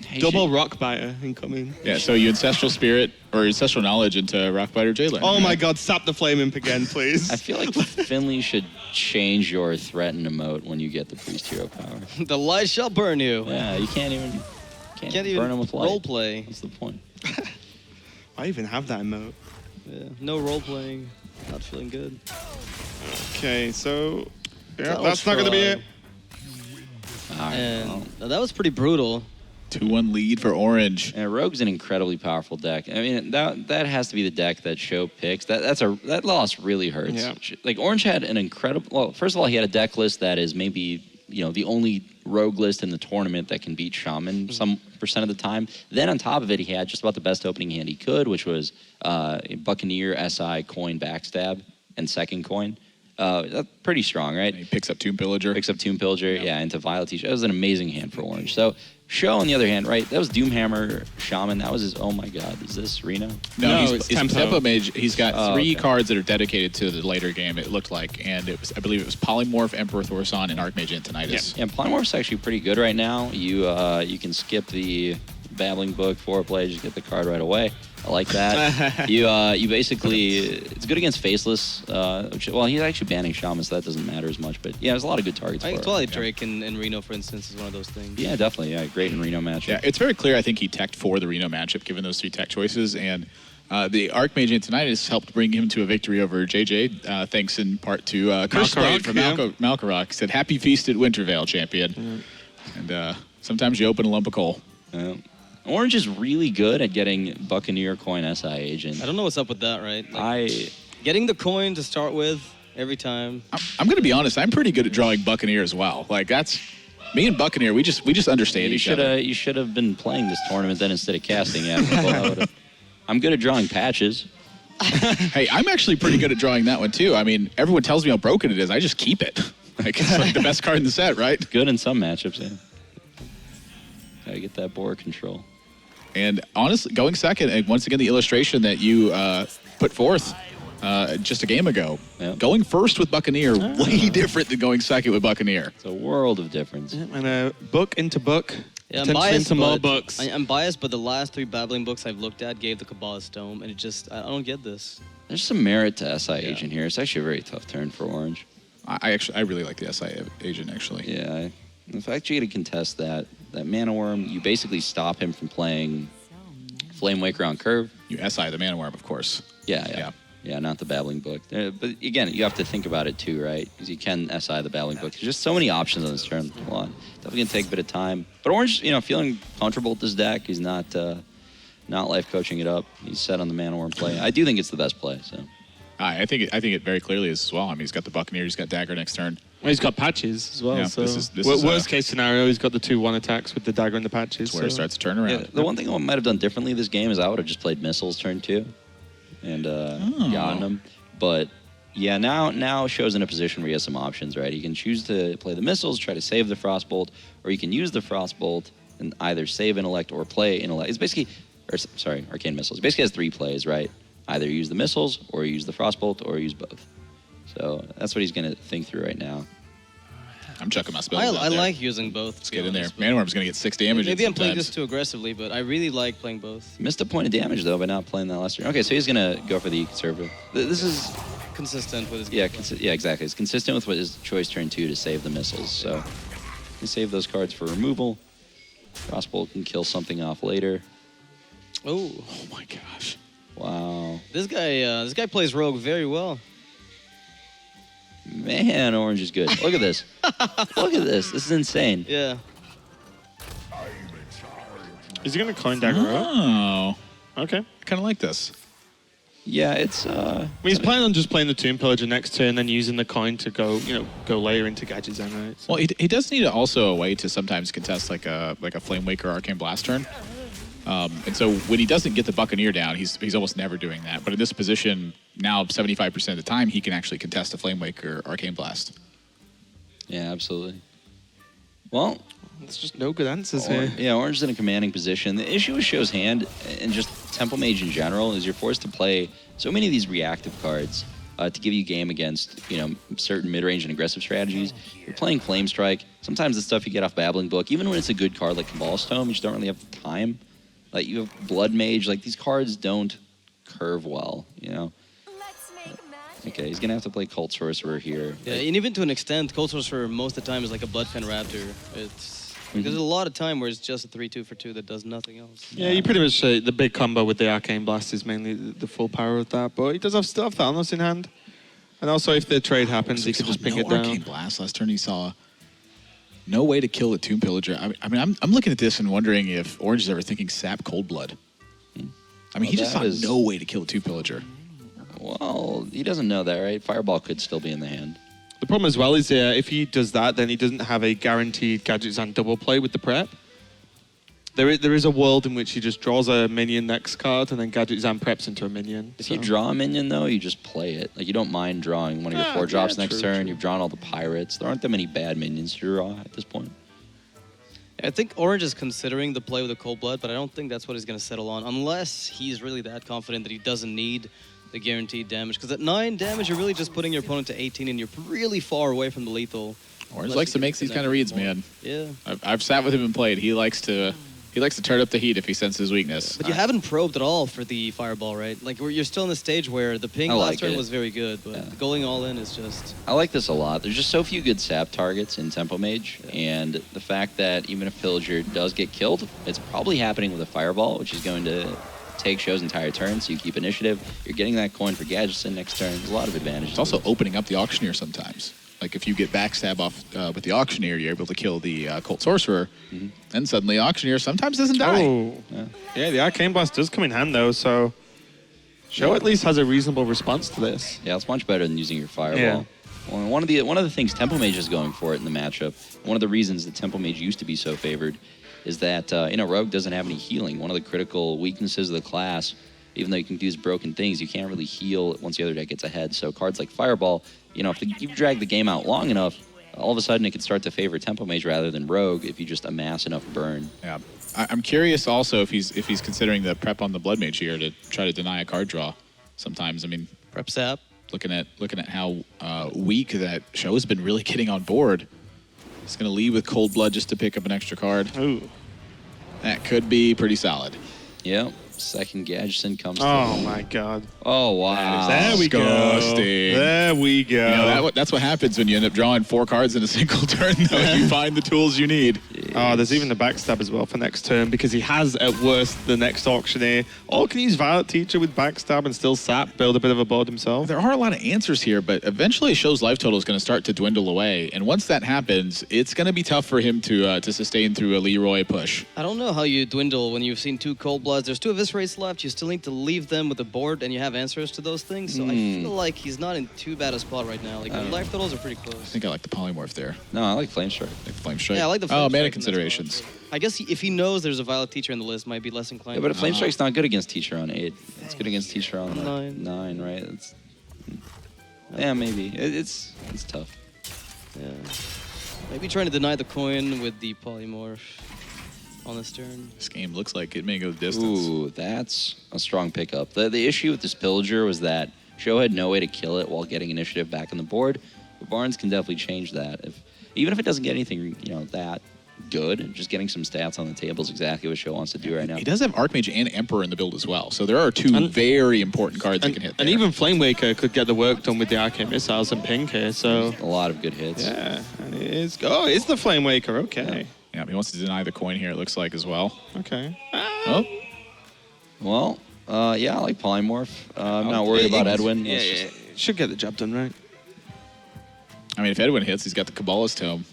hey, Double should- Rockbiter incoming. Yeah, so you Ancestral Spirit or Ancestral Knowledge into Rockbiter Jailer. Oh my god, sap the Flame Imp again, please. I feel like Finley should change your threaten emote when you get the Priest Hero power. The light shall burn you. Yeah, you can't even Can't burn even him with light. role play. That's the point. I even have that emote. Yeah. No role playing. Not feeling good. Okay, so yeah, That that's was not gonna be fraud. it. All right, well. And that was pretty brutal. 2-1 lead for Orange. And Rogue's an incredibly powerful deck. I mean, that has to be the deck that SjoW picks. That loss really hurts. Yeah. Like, Orange had an incredible... Well, first of all, he had a deck list that is maybe, the only Rogue list in the tournament that can beat Shaman some percent of the time. Then on top of it, he had just about the best opening hand he could, which was Buccaneer, SI, Coin, Backstab, and second Coin. That's pretty strong, right? And he picks up Tomb Pillager. Picks up Tomb Pillager, yeah, into Violet Teach. That was an amazing hand for Orange. So SjoW, on the other hand, right, that was Doomhammer Shaman. That was his, oh my god, is this Reno? No, it's he's Tempo. Tempo Mage. He's got three okay. cards that are dedicated to the later game, it looked like. And I believe it was Polymorph, Emperor Thorson, and Archmage Antonidas. Yeah, Polymorph's actually pretty good right now. You can skip the Babbling Book, 4 play, just get the card right away. I like that. You basically, it's good against Faceless. Well, he's actually banning Shaman, so that doesn't matter as much. But yeah, there's a lot of good targets I for think it. Twilight Drake in Reno, for instance, is one of those things. Yeah, definitely. Yeah, great in Reno matchup. Yeah, it's very clear. I think he teched for the Reno matchup, given those 3 tech choices. And the Archmage Antonidas helped bring him to a victory over JJ, thanks in part to Curseblade from Malkarok. Said, "Happy feast at Wintervale, champion." And sometimes you open a lump of coal. Orange is really good at getting Buccaneer coin SI agent. I don't know what's up with that, right? Like, getting the coin to start with every time. I'm going to be honest. I'm pretty good at drawing Buccaneer as well. Like that's me and Buccaneer. We just understand each other. You should have been playing this tournament then instead of casting it. I'm good at drawing patches. Hey, I'm actually pretty good at drawing that one too. I mean, everyone tells me how broken it is. I just keep it. Like it's like the best card in the set, right? Good in some matchups, yeah. Gotta get that board control. And honestly, going second, and once again, the illustration that you put forth just a game ago, going first with Buccaneer, way different than going second with Buccaneer. It's a world of difference. And book into book. Yeah, I'm potentially biased, into more but books. I'm biased, but the last 3 Babbling books I've looked at gave the Kabbalist Dome, and I don't get this. There's some merit to SI agent here. It's actually a very tough turn for Orange. I really like the SI agent, actually. Yeah. In fact, you got to contest that Mana Worm. You basically stop him from playing Flame Waker on curve. You SI the Mana Worm, of course. Yeah, not the Babbling Book. But again, you have to think about it too, right? Because you can SI the Babbling Book. There's just so many options on this turn. Come on. Definitely going to take a bit of time. But Orange, feeling comfortable with this deck. He's not life coaching it up. He's set on the Mana Worm play. I do think it's the best play. So I think it very clearly is as well. I mean, he's got the Buccaneer, he's got Dagger next turn. Well, he's got patches as well. Yeah, so this is worst case scenario, he's got the 2/1 attacks with the dagger and the patches. That's where it starts to turn around. yeah, the one thing I might have done differently this game is I would have just played missiles turn 2 and gotten them. But yeah, now SjoW's in a position where he has some options, right? He can choose to play the missiles, try to save the Frostbolt, or he can use the Frostbolt and either save Intellect or play Intellect. It's basically, Arcane Missiles. He basically has 3 plays, right? Either use the missiles, or use the Frostbolt, or use both. So that's what he's going to think through right now. I'm chucking my spells I like using both. Let's get in there. Mana Worm's going to get 6 damage. Maybe I'm playing this too aggressively, but I really like playing both. Missed a point of damage, though, by not playing that last turn. Okay, so he's going to go for the conservative. This is... Consistent with his Yeah, exactly. It's consistent with what his choice turn 2 to save the missiles. So you save those cards for removal. Frostbolt can kill something off later. Oh my gosh. Wow. This guy plays Rogue very well. Man, Orange is good. Look at this. Look at this. This is insane. Yeah. Is he going to coin dagger up? Oh. Okay. I kind of like this. Yeah, it's... he's planning on just playing the Tomb Pillager next turn, then using the coin to go layer into gadgets, right? So. Well, he does need also a way to sometimes contest like a Flame Waker Arcane Blast turn. And so when he doesn't get the Buccaneer down, he's almost never doing that. But in this position, now 75% of the time, he can actually contest a Flame Waker Arcane Blast. Yeah, absolutely. Well... There's just no good answers here. Yeah, Orange is in a commanding position. The issue with SjoW's hand, and just Temple Mage in general, is you're forced to play so many of these reactive cards to give you game against, certain mid-range and aggressive strategies. You're playing Flame Strike. Sometimes the stuff you get off Babbling Book, even when it's a good card like Cabal Tome, you just don't really have time. Like, you have Blood Mage. Like, these cards don't curve well, Okay, he's going to have to play Cult Sorcerer here. Yeah, and even to an extent, Cold Sorcerer most of the time is like a Bloodfen Raptor. Because there's a lot of time where it's just a 3/2 for 2 that does nothing else. Yeah, you pretty much say the big combo with the Arcane Blast is mainly the full power of that. But he does still have Thanos in hand. And also, if the trade happens, he could just ping it down. Arcane Blast last turn, he saw no way to kill the Tomb Pillager. I mean, I'm looking at this and wondering if Orange is ever thinking Sap Cold Blood. I mean, he just saw no way to kill the Tomb Pillager. Well, he doesn't know that, right? Fireball could still be in the hand. The problem as well is if he does that, then he doesn't have a guaranteed Gadgets and double play with the prep. there is a world in which he just draws a minion next card and then Gadget Zam preps into a minion. If you draw a minion, though, you just play it. Like, you don't mind drawing one of your 4 drops next turn. You've drawn all the pirates. There aren't that many bad minions to draw at this point. I think Orange is considering the play with a Cold Blood, but I don't think that's what he's going to settle on, unless he's really that confident that he doesn't need the guaranteed damage. Because at 9 damage, you're really just putting your opponent to 18, and you're really far away from the lethal. Orange likes to make these kind of reads, man. Yeah. I've sat with him and played. He likes to turn up the heat if he senses weakness. But you haven't probed at all for the Fireball, right? Like, you're still in the stage where the ping last turn was very good, but going all in is just... I like this a lot. There's just so few good sap targets in Tempo Mage, and the fact that even if Pillager does get killed, it's probably happening with a Fireball, which is going to take SjoW's entire turn, so you keep initiative. You're getting that coin for Gadgetzan next turn. There's a lot of advantages. It's also opening up the Auctioneer sometimes. Like, if you get backstab off with the Auctioneer, you're able to kill the Cult Sorcerer, and suddenly Auctioneer sometimes doesn't die. Oh. Yeah, the Arcane Blast does come in hand, though, so SjoW at least has a reasonable response to this. Yeah, it's much better than using your Fireball. Yeah. Well, one of the things Tempo Mage is going for it in the matchup, one of the reasons that Tempo Mage used to be so favored, is that Rogue doesn't have any healing. One of the critical weaknesses of the class, even though you can use broken things, you can't really heal once the other deck gets ahead. So cards like Fireball, if you've dragged the game out long enough, all of a sudden it can start to favor Tempo Mage rather than Rogue if you just amass enough burn. Yeah, I'm curious also if he's considering the prep on the Blood Mage here to try to deny a card draw. Sometimes, I mean, prep sap. Looking at how weak that SjoW has been really getting on board. He's going to lead with Cold Blood just to pick up an extra card. Ooh, that could be pretty solid. Yep. Second Gadgetzan comes Oh, my God. Oh, wow. There we go. There we go. That's what happens when you end up drawing 4 cards in a single turn, though. You find the tools you need. Oh, there's even the backstab as well for next turn because he has, at worst, the next Auctioneer. Or can use Violet Teacher with backstab and still sap, build a bit of a board himself. There are a lot of answers here, but eventually SjoW's life total is going to start to dwindle away. And once that happens, it's going to be tough for him to sustain through a Leroy push. I don't know how you dwindle when you've seen 2 Cold Bloods. There's 2 Eviscerates left. You still need to leave them with a board, and you have answers to those things. So I feel like he's not in too bad a spot right now. Like, the life totals are pretty close. I think I like the Polymorph there. No, I like Flame Strike. Flame Strike. Yeah, I like the Flame Mana Strike considerations. I guess if he knows there's a Violet Teacher in the list, might be less inclined. Yeah, but a Flame Strike's not good against Teacher on 8. It's good against Teacher on 9, right? Yeah, maybe. It's tough. Yeah. Maybe trying to deny the coin with the Polymorph on this turn. This game looks like it may go the distance. Ooh, that's a strong pickup. The issue with this Pillager was that SjoW had no way to kill it while getting initiative back on the board. But Barnes can definitely change that. Even if it doesn't get anything, that good, just getting some stats on the table is exactly what SjoW wants to do right now. He does have Archmage and Emperor in the build as well, so there are 2 very important cards he can hit there. And even Flame Waker could get the work done with the Arcane Missiles and Pink here, so... A lot of good hits. Yeah, and it is... Oh, it's the Flame Waker, okay. Yeah, he wants to deny the coin here, it looks like, as well. Okay. Oh. Well, yeah, I like Polymorph. I'm not worried about Edwin. Yeah, should get the job done, right? I mean, if Edwin hits, he's got the Kabbalist Tome.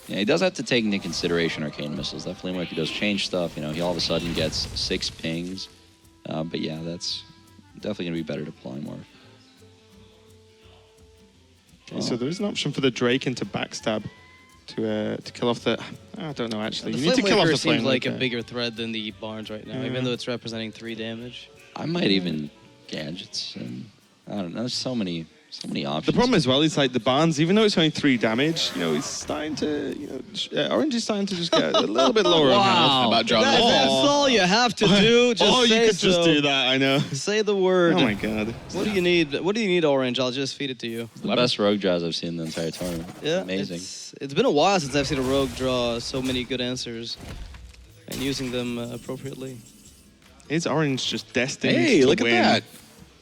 Yeah, he does have to take into consideration Arcane Missiles. That Flame Waker does change stuff. He all of a sudden gets 6 pings. But yeah, that's definitely going to be better to Polymorph. Okay, so there is an option for the Drake into backstab to kill off the... I don't know, actually. You need to kill off the Flame seems like Waker. a bigger threat than the Barnes right now, even though it's representing 3 damage. I might even Gadgets. And I don't know. There's so many options. The problem as well is like the Barnes, even though it's only 3 damage, he's starting to, Orange is starting to just get a little bit lower on health. How about dropping That's all you have to do. Just you say could just do that, I know. Say the word. Oh my God. What do you need? What do you need, Orange? I'll just feed it to you. the best Rogue draws I've seen in the entire tournament. Yeah, Amazing. It's been a while since I've seen a Rogue draw so many good answers and using them appropriately. Is Orange just destined Hey, to look win? at that.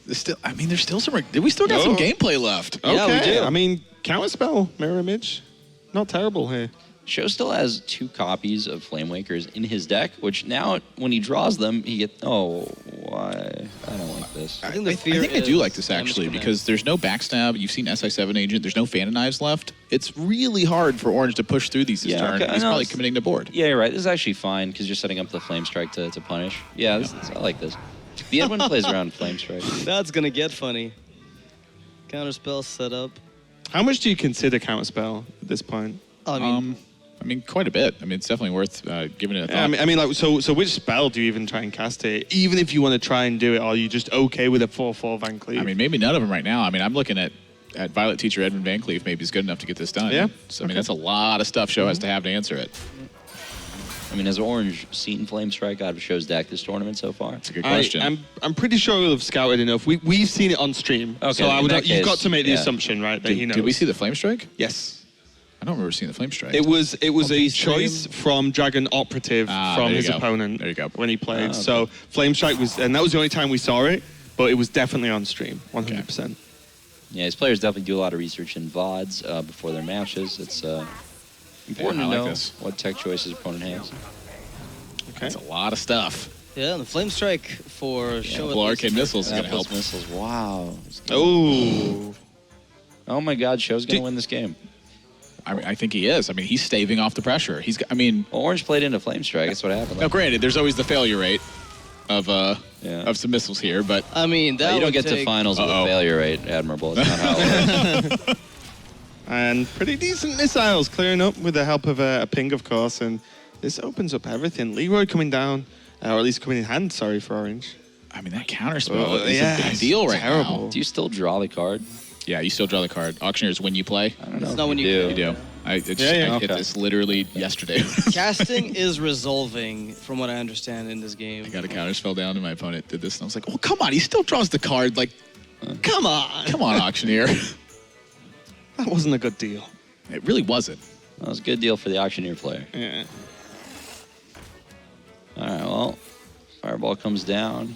There's still some... We still got some gameplay left. Okay. Yeah, we do. I mean, Counterspell, Mirror Image, not terrible here. SjoW still has 2 copies of Flame Wakers in his deck, which now when he draws them, he gets... Oh, why? I don't like this. I think I do like this, actually, because there's no backstab. You've seen SI7 Agent. There's no Phantom Knives left. It's really hard for Orange to push through these this turn. Okay, He's probably committing to board. Yeah, you're right. This is actually fine, because you're setting up the Flame Strike to punish. Yeah, I like this. The Edwin plays around Flame Strike. That's gonna get funny. Counterspell set up. How much do you consider Counterspell at this point? I mean, I mean, quite a bit. I mean, it's definitely worth giving it a Yeah, thought. I mean, like, so which spell do you even try and cast it? Even if you want to try and do it, are you just okay with a 4/4 Van Cleef? I mean, maybe none of them right now. I mean, I'm looking at Violet Teacher Edmund Van Cleef. Maybe is good enough to get this done. Yeah. So, I mean, that's a lot of stuff Show has to have to answer it. I mean, has Orange seen Flame Strike out of Show's deck this tournament so far? That's a good question. I'm pretty sure we'll have scouted enough. We've seen it on stream. Okay, So in that you've got case, to make the yeah. assumption, right, that he knows. Did we see the Flame Strike? Yes. I don't remember seeing the Flame Strike. It was a Stream. choice from Dragon Operative Ah, from there you his go. opponent There you go. when he played. Ah, okay. So Flame Strike was, and that was the only time we saw it, but it was definitely on stream, 100%. Yeah, his players definitely do a lot of research in VODs before their matches. It's important I to like know this. what tech choices opponent has. Okay. That's a lot of stuff. Yeah, and the Flame Strike for Show. Well, Arcade Missiles is going to help. Missiles. Wow. Oh. Oh my God, Show's going Did- to win this game. I mean, I think he is. I mean, he's staving off the pressure. I mean, Well, Orange played into Flame Strike. That's what happened. now granted, there's always the failure rate of Yeah. of some missiles here, but I mean, that you don't would get to take- finals with Uh-oh. a failure rate, Admirable. That's not how it works. And pretty decent missiles clearing up with the help of a ping, of course. And this opens up everything. Leroy coming down, or at least coming in hand, sorry, for Orange. I mean, that counterspell is yeah, a big it's deal right terrible. now. Do you still draw the card? Yeah, you still draw the card. Auctioneers, when you play, I don't know. It's if not when you do. you do. I hit Okay. this literally yesterday. Casting is resolving, from what I understand in this game. I got a counterspell down, and my opponent did this, and I was like, "Oh, come on! He still draws the card. Like, Come on. come on, auctioneer." That wasn't a good deal. It really wasn't. That was a good deal for the Auctioneer player. Yeah. All right, well, Fireball comes down.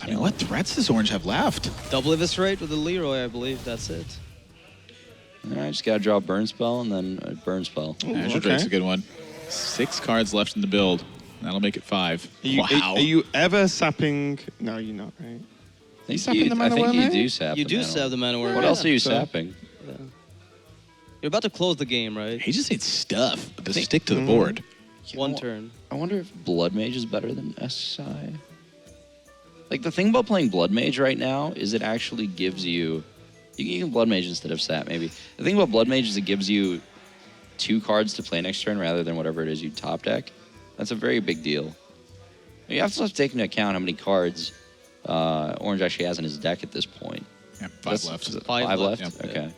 I mean, what threats does Orange have left? Double Eviscerate with the Leroy, I believe. That's it. All right, just got to draw a Burn Spell and then a Burn Spell. Azure Drake's a good one. 6 cards left in the build. That'll make it 5. Wow. Are you ever sapping? No, you're not, right? I think sapping the mana you worm, do sap You the do mana sap worm. the Mana Worm. What else are you So- sapping? You're about to close the game, right? He just needs stuff to stick to the board. One turn. I wonder if Blood Mage is better than SI. Like, the thing about playing Blood Mage right now is it actually gives you... You can Blood Mage instead of sap, maybe. The thing about Blood Mage is it gives you 2 cards to play next turn rather than whatever it is you top deck. That's a very big deal. You have to take into account how many cards Orange actually has in his deck at this point. Yeah, 5 That's- left. is it Five 5 left, left? yeah. Okay.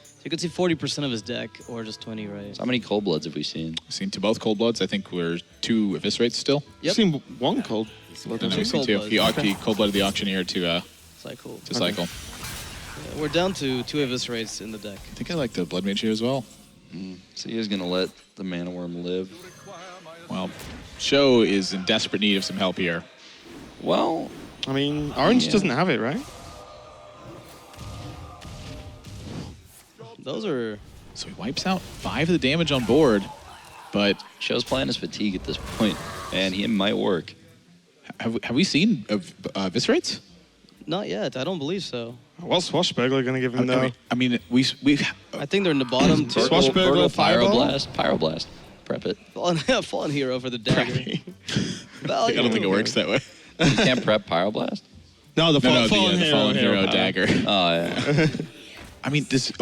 So you could see 40% of his deck, or just 20, right? So how many Cold Bloods have we seen? We've seen to both Cold Bloods. I think we're 2 Eviscerates still. Yep. I've seen one cold. And then Two we've seen Cold 2. Bloods. He Cold Blooded the Auctioneer to Cycle. cycle. Yeah, we're down to 2 Eviscerates in the deck. I think I like the Blood Mage here as well. So he's going to let the Mana Worm live. Well, Show is in desperate need of some help here. Well, I mean, Orange Yeah. doesn't have it, right? Those are... So he wipes out 5 of the damage on board, but Show's plan is fatigue at this point, and he might work. have we seen Eviscerates? Not yet. I don't believe so. What's Swashbuckler going to give him, though? I mean, we've I think they're in the bottom two. Swashbuckler, Fireball? Pyroblast. Prep it. Fallen hero for the dagger. I don't think it works that way. You can't prep Pyroblast? No, the No, Fallen the Fallen Hero power. dagger. Oh, yeah. I mean, does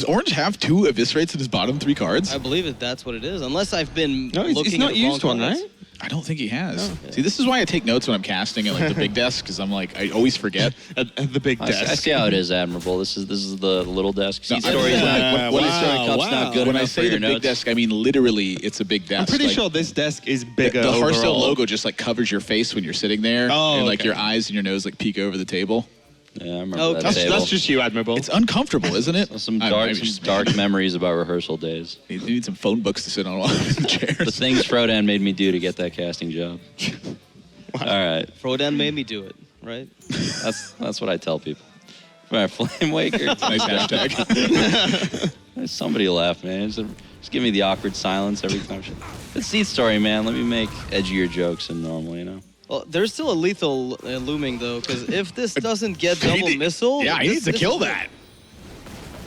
Orange have 2 Eviscerates in his bottom 3 cards? I believe that's what it is. Unless I've been No, looking he's not at used wrong one, cards. right? I don't think he has. See, this is why I take notes when I'm casting at like the big desk, because I'm like, I always forget. At the big I desk. see how it is, Admirable. This is the little desk. No, SeatStory is yeah, not. when I SeatStory say- Cup's not good When I enough for say your the big notes. desk, I mean literally it's a big desk. I'm pretty Like, sure this desk is the bigger Hearthstone overall. logo just like covers your face when you're sitting there, Oh, and like okay. your eyes and your nose like peek over the table. Yeah, I remember Oh, that That's, table. that's just you, Admirable. It's uncomfortable, isn't it? Some I- dark, I some just- dark memories about rehearsal days. You need some phone books to sit on while I'm in the The chairs. things Frodan made me do to get that casting job. All right, Frodan made me do it, right? that's what I tell people. All right, Flame Waker. Nice hashtag. Somebody laugh, man. Just give me the awkward silence every time. It's SeatStory, man. Let me make edgier jokes than normal, you know? Well, there's still a lethal looming, though, because if this doesn't get double missile... Yeah, he this- needs to this kill is- that.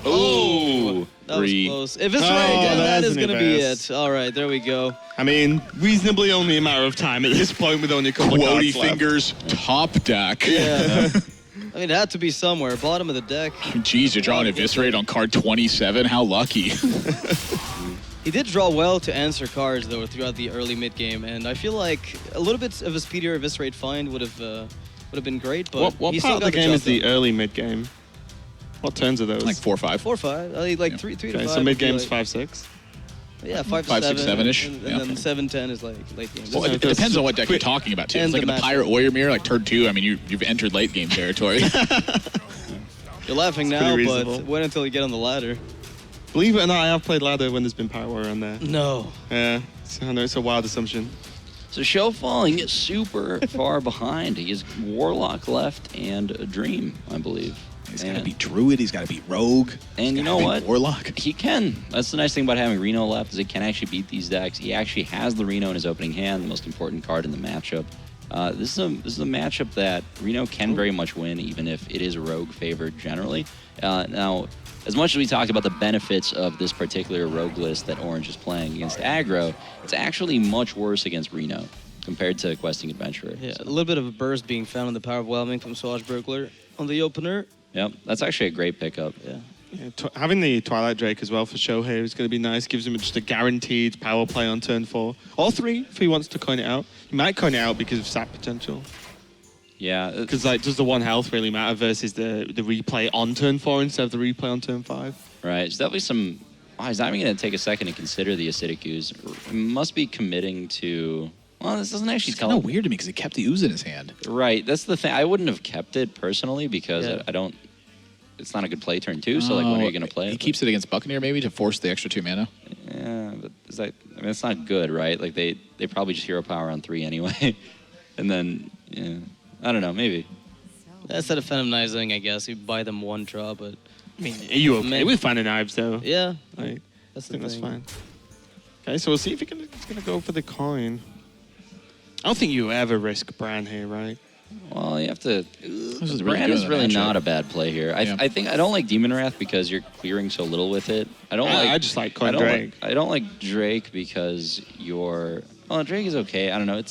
Ooh. That was 3. close. If it's Oh, right, then that that's is an going to be advance. it. All right, there we go. I mean, reasonably only a matter of time at this point with only a couple of Quotey cards left. fingers, top deck. Yeah. I mean, it had to be somewhere. Bottom of the deck. Jeez, you're drawing Eviscerate on card 27. How lucky. He did draw well to answer cards though throughout the early mid game, and I feel like a little bit of a speedier eviscerate find would have been great. But What he part still of the got game is job the done. early mid game? What turns are those? Like 4 or 5. 4 or 5, like 3 to 5. Okay, so mid game's like, 5, 6. Yeah, 5 to 5, 7, 6, 7-ish, and yeah. then 7, 10 is like late game. Well, So it depends on what deck you're quick- talking about, too. and It's like the in the matchup. Pirate Warrior Mirror, like turn 2, I mean, you've entered late game territory. You're laughing It's now, pretty but reasonable. wait until you get on the ladder. Believe it or not, I have played ladder when there's been Pirate Warrior on there. No. Yeah, I know it's a wild assumption. So SjoW falling super far behind. He has Warlock left and a Dream, I believe. He's got to beat Druid, he's got to beat Rogue. And you he's know gotta what? beat Warlock. He can. That's the nice thing about having Reno left is he can actually beat these decks. He actually has the Reno in his opening hand, the most important card in the matchup. This is a matchup that Reno can very much win, even if it is Rogue favored generally. Now, as much as we talked about the benefits of this particular Rogue list that Orange is playing against aggro, it's actually much worse against Reno compared to Questing Adventurer. Yeah, a little bit of a burst being found in the Power of Whelming from Swashbuckler on the opener. Yep, that's actually a great pickup. Yeah. Yeah, having the Twilight Drake as well for SjoW here is going to be nice. Gives him just a guaranteed power play on turn 4. Or 3 if he wants to coin it out. He might coin it out because of sap potential. Yeah, Because like, does the 1 health really matter versus the replay on turn 4 instead of the replay on turn 5? right. There's definitely some. Oh, he's not even going to take a second to consider the Acidic Ooze. He must be committing to. Well, this doesn't actually It's tell kind of weird to me because he kept the ooze in his hand. Right, that's the thing. I wouldn't have kept it personally because Yeah. I don't. It's not a good play turn two. So like, when are you going to play He it? keeps it against Buccaneer maybe to force the extra 2 mana. Yeah, but is that? I mean, it's not good, right? Like they probably just hero power on 3 anyway, and then yeah, I don't know, maybe. Instead of Phantomizing, I guess you buy them 1 draw, but I mean, are you okay Man. with finding knives though? yeah, Like, that's I the think thing. that's fine. Okay, so we'll see if he's gonna go for the coin. I don't think you ever risk Bran here, right? Well, you have to. is really Brand good is in really the matchup. not a bad play here. Yeah. I think I don't like Demon Wrath because you're clearing so little with it. I just like coin I don't Drake. I don't like Drake because you're. Well, Drake is okay. I don't know.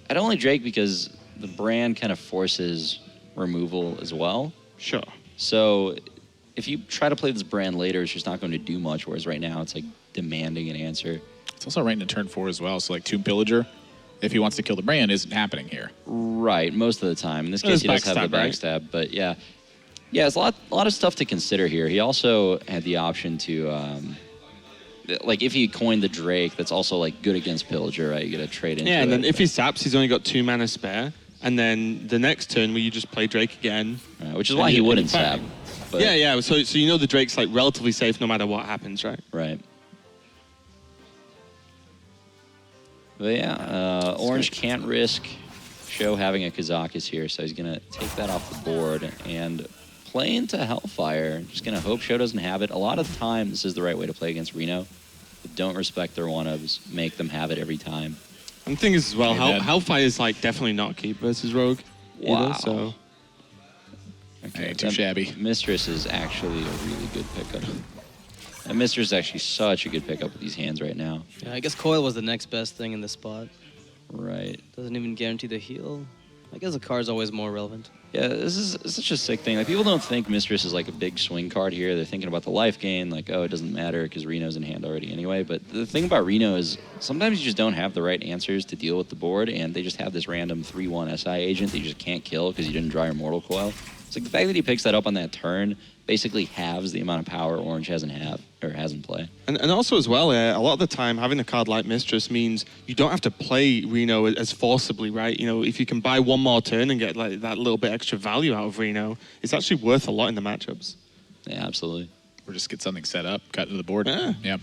I don't like Drake because the brand kind of forces removal as well. Sure. So if you try to play this brand later, it's just not going to do much. Whereas right now, it's like demanding an answer. It's also right into turn 4 as well. So like Tomb Pillager, if he wants to kill the brand, isn't happening here. Right, most of the time. In this There's case, he does have the backstab, right? backstab, but yeah. Yeah, it's a lot of stuff to consider here. He also had the option to, like, if he coined the Drake, that's also, like, good against Pillager, right? You get a trade into Yeah, and it. then if he saps, he's only got 2 mana spare. And then the next turn, where you just play Drake again. Which is and why he you- wouldn't and sap. bang. But, Yeah. So you know the Drake's like relatively safe no matter what happens, right? Right. But yeah, Orange can't risk SjoW having a Kazakis here, so he's going to take that off the board and play into Hellfire. Just going to hope SjoW doesn't have it. A lot of the time, this is the right way to play against Reno. But don't respect their one-ups. Make them have it every time. And the thing is as well, Amen. Hellfire is like definitely not keep versus Rogue. Wow. Either, so Ain't too that shabby. Mistress is actually a really good pickup. And Mistress is actually such a good pickup with these hands right now. Yeah, I guess Coil was the next best thing in this spot. Right. Doesn't even guarantee the heal. I guess the card's always more relevant. Yeah, this is such a sick thing. Like, people don't think Mistress is like a big swing card here. They're thinking about the life gain, like, oh, it doesn't matter because Reno's in hand already anyway. But the thing about Reno is sometimes you just don't have the right answers to deal with the board, and they just have this random 3/1 SI agent that you just can't kill because you didn't draw your Mortal Coil. It's like the fact that he picks that up on that turn basically halves the amount of power Orange has in play. and also as well, a lot of the time having a card like Mistress means you don't have to play Reno as forcibly, right? You know, if you can buy 1 more turn and get like that little bit extra value out of Reno, it's actually worth a lot in the matchups. Yeah, absolutely. Or just get something set up, cut to the board. Yeah. Yeah.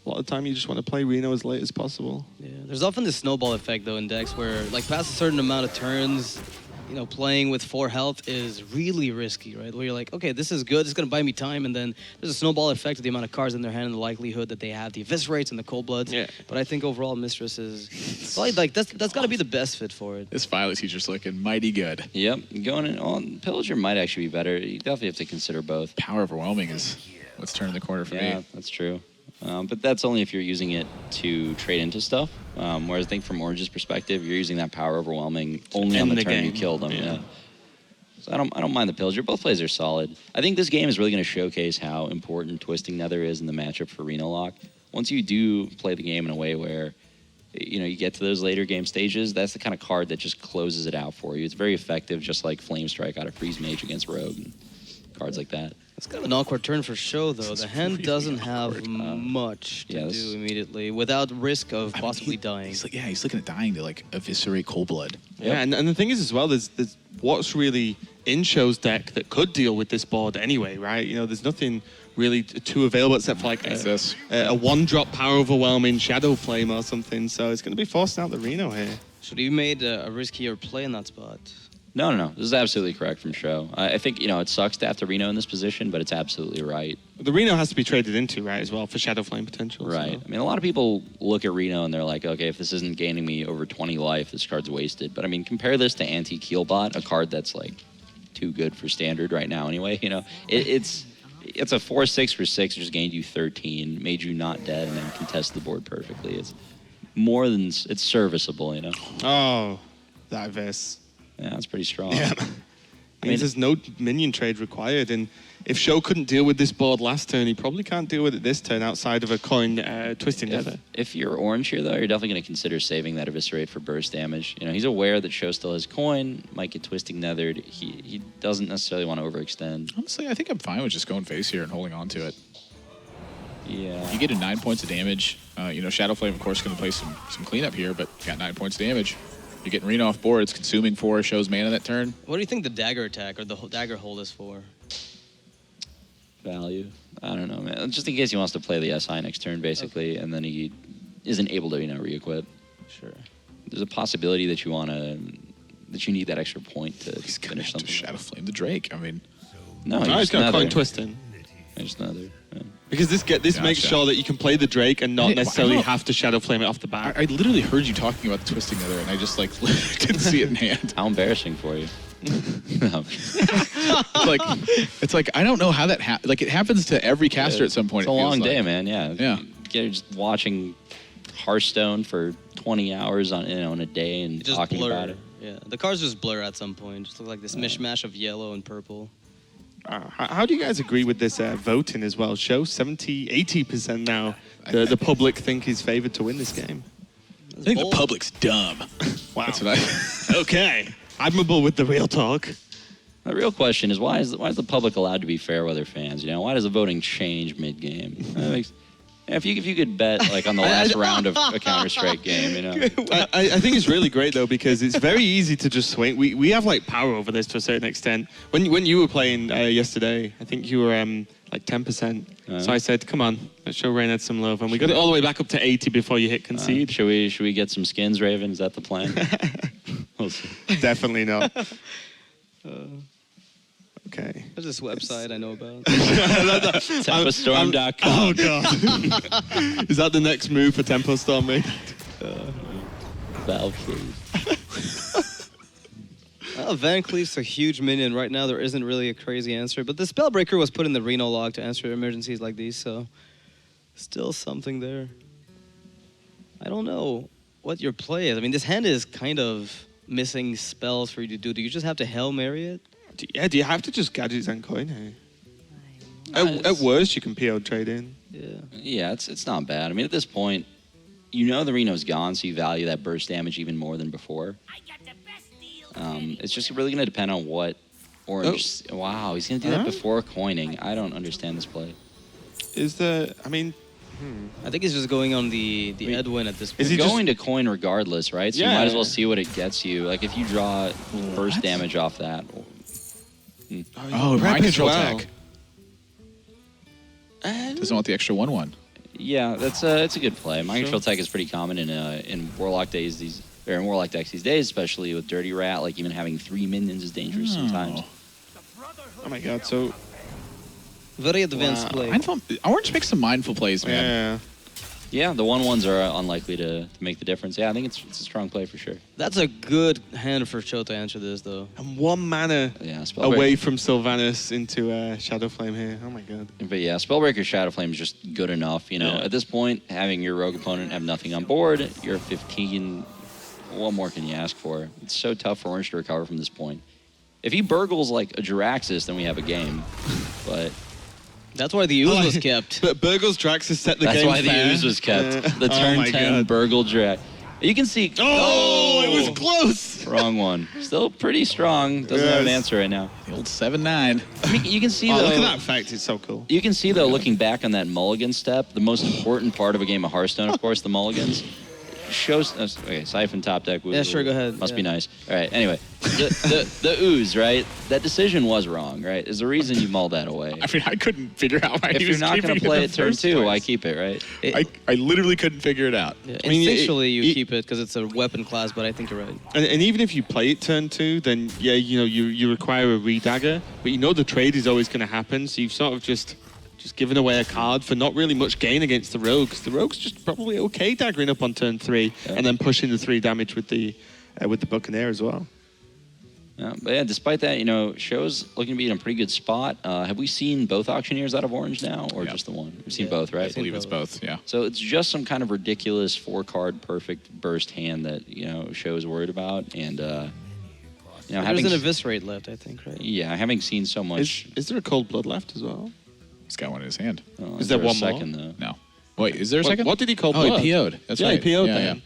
A lot of the time you just want to play Reno as late as possible. Yeah, there's often this snowball effect though in decks where like past a certain amount of turns, you know, playing with 4 health is really risky, right? Where you're like, okay, this is good, it's gonna buy me time, and then there's a snowball effect of the amount of cards in their hand and the likelihood that they have the eviscerates and the cold bloods. Yeah. But I think overall Mistress is probably like that's gotta be the best fit for it. This Violet teacher's looking mighty good. Yep, going in on Pillager might actually be better. You definitely have to consider both. Power Overwhelming is what's turning the corner for Yeah, me. that's true. But that's only if you're using it to trade into stuff. Whereas I think from Orange's perspective, you're using that power overwhelming only on end the the turn you game. kill them. Yeah. Yeah. So I don't mind the Pillager. Both plays are solid. I think this game is really going to showcase how important Twisting Nether is in the matchup for Reno Lock. Once you do play the game in a way where you get to those later game stages, that's the kind of card that just closes it out for you. It's very effective, just like Flame Strike out of Freeze Mage against Rogue and cards like that. It's kind of an awkward turn for SjoW, though. The hand really doesn't have much to do immediately without risk of possibly dying. He's looking at dying to like eviscerate Cold Blood. Yeah, and the thing is as well, there's what's really in SjoW's deck that could deal with this board anyway, right? There's nothing really too available except for like a one-drop power overwhelming Shadow Flame or something. So it's going to be forcing out the Reno here. Should have made a riskier play in that spot. No. This is absolutely correct from SjoW. I think, it sucks to have to Reno in this position, but it's absolutely right. The Reno has to be traded into, right, as well, for Shadow Flame potential. Right. So. I mean, a lot of people look at Reno and they're like, okay, if this isn't gaining me over 20 life, this card's wasted. But, I mean, compare this to Anti-Keelbot, a card that's, like, too good for Standard right now anyway. It's a 4-6 for 6, just gained you 13, made you not dead, and then contest the board perfectly. It's more than... It's serviceable, Oh, that verse. Yeah, that's pretty strong. Yeah. I mean, there's no minion trade required, and if SjoW couldn't deal with this board last turn, he probably can't deal with it this turn outside of a coin Twisting Nether. If you're orange here, though, you're definitely going to consider saving that Eviscerate for burst damage. He's aware that SjoW still has coin, might get Twisting Nethered. He doesn't necessarily want to overextend. Honestly, I think I'm fine with just going face here and holding on to it. Yeah. You get 9 points of damage. Shadow Flame, of course, going to play some cleanup here, but you got 9 points of damage. You're getting Reno off board. It's consuming 4 SjoW's mana that turn. What do you think the dagger attack or the dagger hold is for? Value. I don't know, man. Just in case he wants to play the SI next turn, basically, and then he isn't able to, re-equip. Sure. There's a possibility that you need that extra point to finish something. Shadow Flame the Drake. I mean, no, he's got coin Twisting. Just Nether. Yeah. Because this makes sure that you can play the Drake and not necessarily have to Shadow Flame it off the bat. I literally heard you talking about the Twisting Nether, and I just didn't see it in hand. How embarrassing for you. No. It's like I don't know how that happens. Like it happens to every caster at some point. It's a long day, like. man. Yeah. You're just watching Hearthstone for 20 hours in a day and just talking blur. about it. Yeah, the cards just blur at some point. Just look like this mishmash of yellow and purple. How do you guys agree with this voting as well? SjoW 80% now. The public think he's favored to win this game. I think the public's dumb. Wow. That's what Okay. Admirable with the real talk. The real question is why is the public allowed to be fair weather fans? Why does the voting change mid game? If you could bet on the last round of a Counter-Strike game, I think it's really great though because it's very easy to just swing. We have power over this to a certain extent. When you were playing yesterday, I think you were 10%. So I said, come on, let's show Rain some love, and we got it all the way back up to 80 before you hit concede. Should we get some skins, Raven? Is that the plan? We'll see. Definitely not. Okay. There's this website I know about. Tempestorm.com. Oh, God. Is that the next move for Tempo Storm, mate? Valkyrie. Van Cleef's a huge minion. Right now, there isn't really a crazy answer. But the Spellbreaker was put in the Reno log to answer emergencies like these, so still something there. I don't know what your play is. I mean, this hand is kind of missing spells for you to do. Do you just have to Hail Mary it? Yeah, do you have to just gadgets and coin here? At worst, you can PO trade in. Yeah, it's not bad. I mean, at this point, the Reno's gone, so you value that burst damage even more than before. It's just really going to depend on what Orange... Oh. Wow, he's going to do that before coining. I don't understand this play. I think he's just going on the Edwin at this point. Is he going to coin regardless, right? So you might as well see what it gets you. If you draw burst damage off that... mind control tech. Doesn't want the extra 1/1. Yeah, it's a good play. Mind control tech is pretty common in Warlock decks these days, especially with Dirty Rat. Even having 3 minions is dangerous sometimes. Oh my God! So very advanced play. Orange makes some mindful plays, man. Yeah, the 1/1s are unlikely to make the difference. Yeah, I think it's a strong play for sure. That's a good hand for SjoW to answer this, though. And 1 mana away from Sylvanas into Shadow Flame here. Oh my God. But yeah, Spellbreaker Shadow Flame is just good enough. At this point, having your rogue opponent have nothing on board, you're 15. What more can you ask for? It's so tough for Orange to recover from this point. If he burgles like a Jiraxis, then we have a game. But That's why the ooze was kept. But Burgle's Draxus set the that's game why the fair. ooze was kept. The Oh turn my 10 God. burgle Jirax. You can see. Oh, it was close. Wrong one. Still pretty strong. Doesn't have an Yes. answer right now. The old 7-9. I mean, you can see Oh, though. look at that effect. It's so cool. You can see though, looking back on that mulligan step, the most important part of a game of Hearthstone, of course, the mulligans. Shows okay, Siphon top deck. Yeah, sure, go ahead. Must be Yeah. nice. All right. Anyway, the ooze, right? That decision was wrong, right? Is the reason you mulled that away. I mean, I couldn't figure out why If he you're was not keeping going it to play in it the turn first 2, why place. keep it, right? I literally couldn't figure it out. Yeah, I mean, instinctually, you it- keep it because it's a weapon class, but I think you're right. And even if you play it turn 2, then yeah, you know you require a redagger, but you know the trade is always going to happen. So you've sort of just given away a card for not really much gain against the rogue. 'Cause the rogue's just probably okay daggering up on turn 3 and then pushing the 3 damage with the Buccaneer as well. But yeah, despite that, SjoW's looking to be in a pretty good spot. Have we seen both auctioneers out of orange now, or Yeah. just the one? We've seen Yeah, both, right? I believe it's both, yeah. So it's just some kind of ridiculous 4-card perfect burst hand that SjoW's worried about, and There's having an eviscerate left, I think, right? having seen so much. Is there a cold blood left as well? He's got one in his hand. Is there a one more? second though? No. Wait, is there a What- second? what did he cold Oh, blood? he PO'd. That's yeah, right. he PO'd yeah, then.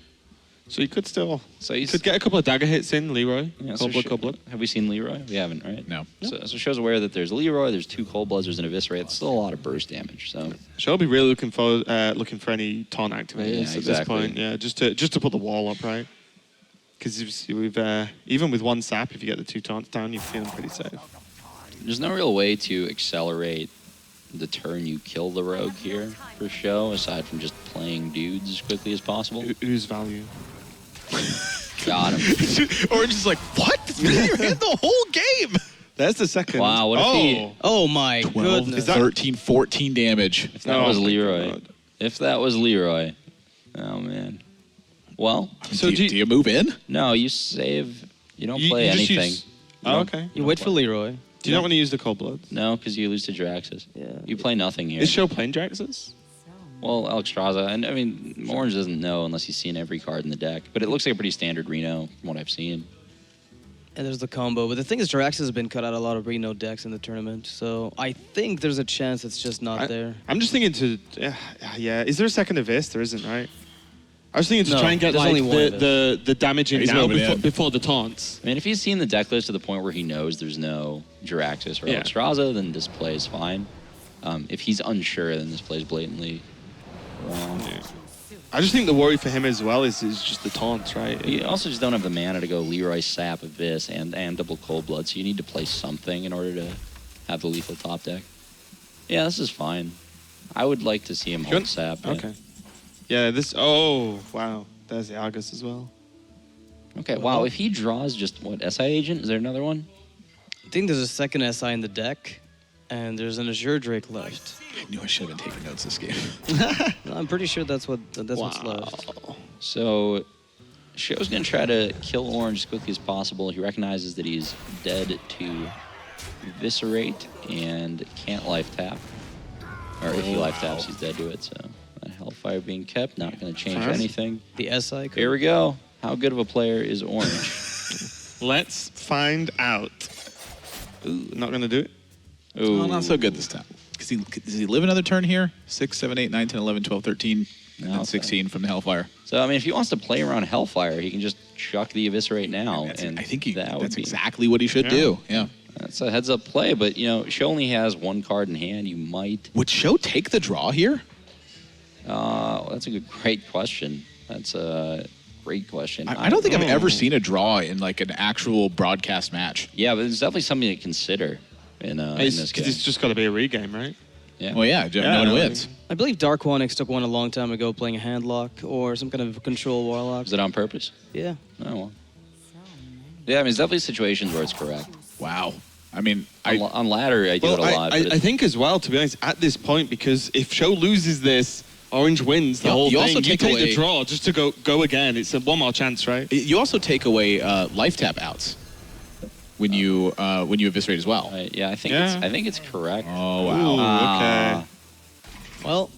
So you could still So he's could get a couple of dagger hits in, Leroy. Yeah, cold blood, cold blood. Have we seen Leroy? We haven't, right? No. So SjoW's aware that there's Leroy, there's 2 cold bloods, there's an eviscerate. It's still a lot of burst damage. So She'll be really looking for any taunt activators Yeah, at this exactly. point. Yeah, just to put the wall up, right? Because we've even with 1 sap, if you get the 2 taunts down, you're feeling pretty safe. there's no real way to accelerate the turn you kill the rogue here for SjoW, aside from just playing dudes as quickly as possible. Whose value? Got him. Orange is like, what? It's been in your hand the whole game. There's the second. Wow, what if he- Oh my 12, goodness. 13, 14 damage. If that was my Leroy. God. If that was Leroy. Oh, man. Well, So do you move in? no, you save. You don't You- play you just anything. use- Oh, okay. You wait for Leroy. Do you not want to use the cold bloods? No, because you lose to Jiraxis. Yeah. You play nothing here. Is SjoW playing Draxus? Well, Alexstrasza, and I mean, Orange doesn't know unless he's seen every card in the deck, but it looks like a pretty standard Reno from what I've seen. And there's the combo. But the thing is, Jiraxis has been cut out a lot of Reno decks in the tournament. So I think there's a chance it's just not there. I'm just thinking to yeah. Is there a second Avis? There isn't, right? I was thinking to No, try and get there's like only one the damage in He's now moving in. before the taunts. I mean, if he's seen the deck list to the point where he knows there's no Jiraxis or Yeah. Alexstrasza, then this play is fine. If he's unsure, then this play is blatantly wrong. I just think the worry for him as well is just the taunts, right? You also just don't have the mana to go Leroy, Sap, Abyss, and double Cold Blood, so you need to play something in order to have the lethal top deck. Yeah, this is fine. I would like to see him hold Sap. Yeah. Okay. Yeah, this. Oh, wow. There's the Argus as well. Okay, wow. If he draws just, what, SI Agent? Is there another one? I think there's a second SI in the deck. And there's an Azure Drake left. I knew I should have been taking notes this game. I'm pretty sure that's what's left. So, SjoW's going to try to kill Orange as quickly as possible. He recognizes that he's dead to Eviscerate and can't life tap. Or if he life taps, he's dead to it. So, that Hellfire being kept, not going to change Fast. anything. The SI could. Here we go. How good of a player is Orange? Let's find out. Ooh, not gonna do it. Ooh. Oh, not so good this time. Does he live another turn here? 6, 7, 8, 9, 10, 11, 12, 13, and No, then it's 16 from the Hellfire. So, I mean, if he wants to play around Hellfire, he can just chuck the Eviscerate now. and I think that would that's be, exactly what he should Yeah. do. Yeah. That's a heads-up play, but, SjoW only has 1 card in hand. You might... Would SjoW take the draw here? That's a great question. That's a great question. I don't think I've know. ever seen a draw in like an actual broadcast match. Yeah, but it's definitely something to consider in this It's game. just got to be a regame, right? Yeah. Well, yeah, no one no, wins. I believe Dark Onyx took one a long time ago playing a handlock or some kind of control warlock. Was it on purpose? Yeah. Oh, well. Yeah, I mean, it's definitely situations where it's correct. Wow. I mean, On ladder, I do it a lot. but I think as well, to be honest, at this point, because if SjoW loses this, Orange wins the You- whole you thing. also You take take away- the draw just to go again. It's a one more chance, right? you also take away life tap outs when you eviscerate as well. yeah, I think Yeah. it's correct. Oh Ooh, wow. okay. Well,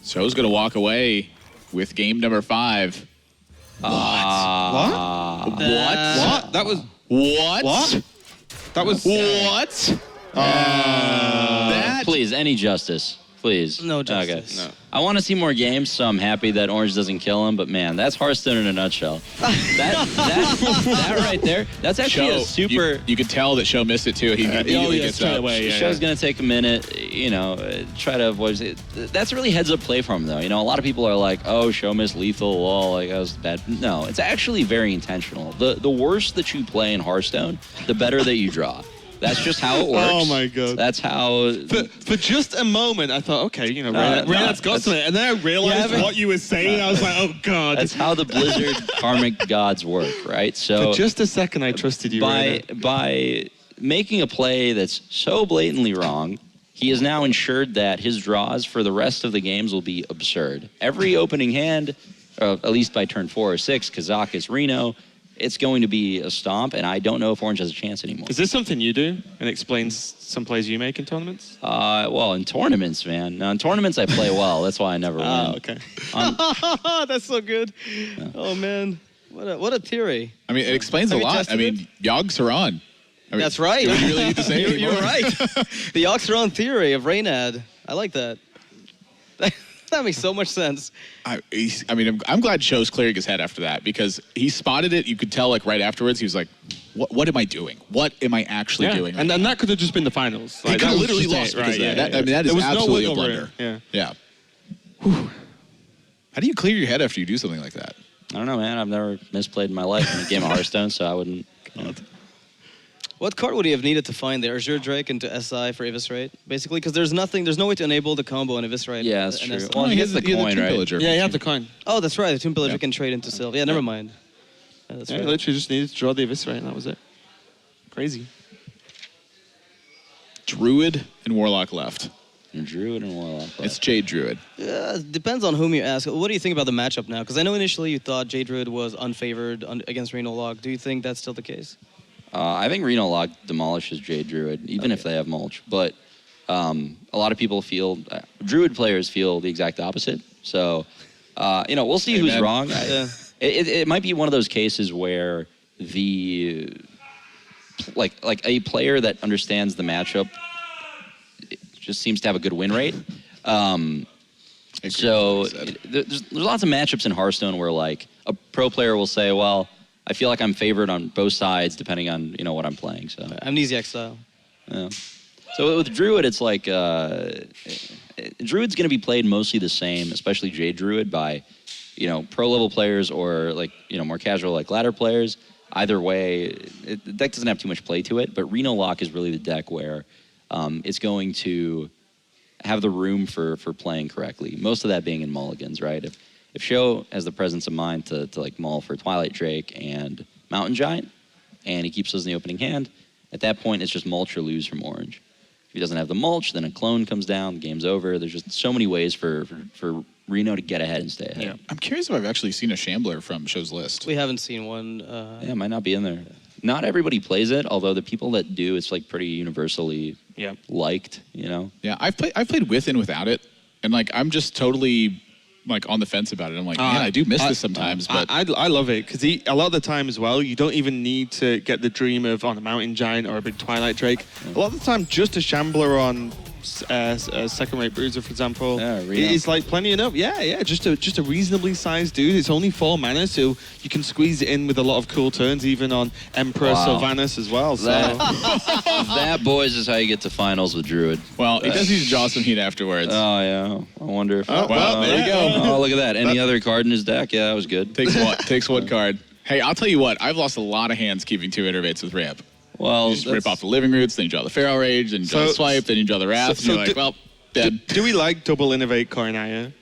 SjoW's gonna walk away with game number 5. What? What? What? That was What? what? That was What? That? Please, any justice. Please. No justice. Okay. No. I want to see more games, so I'm happy that Orange doesn't kill him, but man, that's Hearthstone in a nutshell. that right there, that's actually a super... You could tell that SjoW missed it, too. He immediately gets up. SjoW's going to take a minute, try to avoid it. That's really heads-up play from him, though. You know, a lot of people are like, oh, SjoW missed lethal, lol, like, that was bad. No, it's actually very intentional. The worse that you play in Hearthstone, the better that you draw. That's just how it works. Oh my god. That's how. For just a moment, I thought, okay, Reynard's got something, and then I realized what you were saying. I was like, oh god. That's how the Blizzard karmic gods work, right? So for just a second, I trusted you. By making a play that's so blatantly wrong, he has now ensured that his draws for the rest of the games will be absurd. Every opening hand, at least by turn 4 or 6, Kazakus, Reno. It's going to be a stomp, and I don't know if Orange has a chance anymore. Is this something you do and explains some plays you make in tournaments? Well, in tournaments, man. Now, in tournaments, I play well. That's why I never win. Oh, okay. That's so good. Yeah. Oh, man. What a theory. I mean, it explains a lot. I mean, Yogg Saron. That's right. Do we really need to say it You're right. The Yogg Saron theory of Reynad. I like that. That makes so much sense. I'm glad SjoW's clearing his head after that, because he spotted it. You could tell, like, right afterwards, he was like, what am I doing? What am I actually doing? And that could have just been the finals. He could have literally lost because of that. I mean, that is absolutely a blunder. Yeah. Whew. How do you clear your head after you do something like that? I don't know, man. I've never misplayed in my life in a game of Hearthstone, so I wouldn't. What card would he have needed to find there? Azure Drake into SI for Eviscerate? Basically, because there's no way to enable the combo and Eviscerate. Yeah, that's true. Well, he has the coin, right? Yeah, he had the coin. Oh, that's right. The Tomb Pillager can trade into Sylve. Yeah, never mind. Yeah, that's right. Literally just needed to draw the Eviscerate, and that was it. Crazy. Druid and Warlock left. Druid and Warlock left. It's Jade Druid. Depends on whom you ask. What do you think about the matchup now? Because I know initially you thought Jade Druid was unfavored against Reno Log. Do you think that's still the case? I think Reno Log demolishes Jade Druid, even if they have mulch. But a lot of people feel, Druid players feel the exact opposite. So, we'll see who's wrong. It might be one of those cases where like a player that understands the matchup just seems to have a good win rate. There's lots of matchups in Hearthstone where, like, a pro player will say, well, I feel like I'm favored on both sides depending on, what I'm playing. So Amnesiac style. Yeah. So with Druid, it's like Druid's going to be played mostly the same, especially Jade Druid, by pro level players or more casual like ladder players. Either way, the deck doesn't have too much play to it. But Reno Lock is really the deck where it's going to have the room for playing correctly. Most of that being in mulligans, right? If SjoW has the presence of mind to like mull for Twilight Drake and Mountain Giant, and he keeps those in the opening hand, at that point it's just mulch or lose from Orange. If he doesn't have the mulch, then a clone comes down, the game's over. There's just so many ways for Reno to get ahead and stay ahead. Yeah. I'm curious if I've actually seen a Shambler from SjoW's list. We haven't seen one. Yeah, it might not be in there. Not everybody plays it, although the people that do, it's like pretty universally liked, Yeah, I've played with and without it, and like I'm just totally like on the fence about it. I'm like, man, I do miss this sometimes, but I love it because a lot of the time as well, you don't even need to get the dream of on a Mountain Giant or a big Twilight Drake. A lot of the time, just a Shambler on second rate Bruiser, for example, it's like plenty enough. Yeah, just a reasonably sized dude. It's only 4 mana, so you can squeeze it in with a lot of cool turns, even on Emperor Sylvanas as well. So that, boys, is how you get to finals with Druid. Well, he does need to draw some heat afterwards. Oh yeah, I wonder if. Well, there you go. Oh, look at that. Any other card in his deck? Yeah, that was good. Takes one card. Hey, I'll tell you what. I've lost a lot of hands keeping 2 innervates with ramp. Well, you just rip off the Living Roots, then you draw the Feral Rage, then you draw the Swipe, then you draw the Wrath, and you're like, well, dead. Do we like double innovate Coronaya?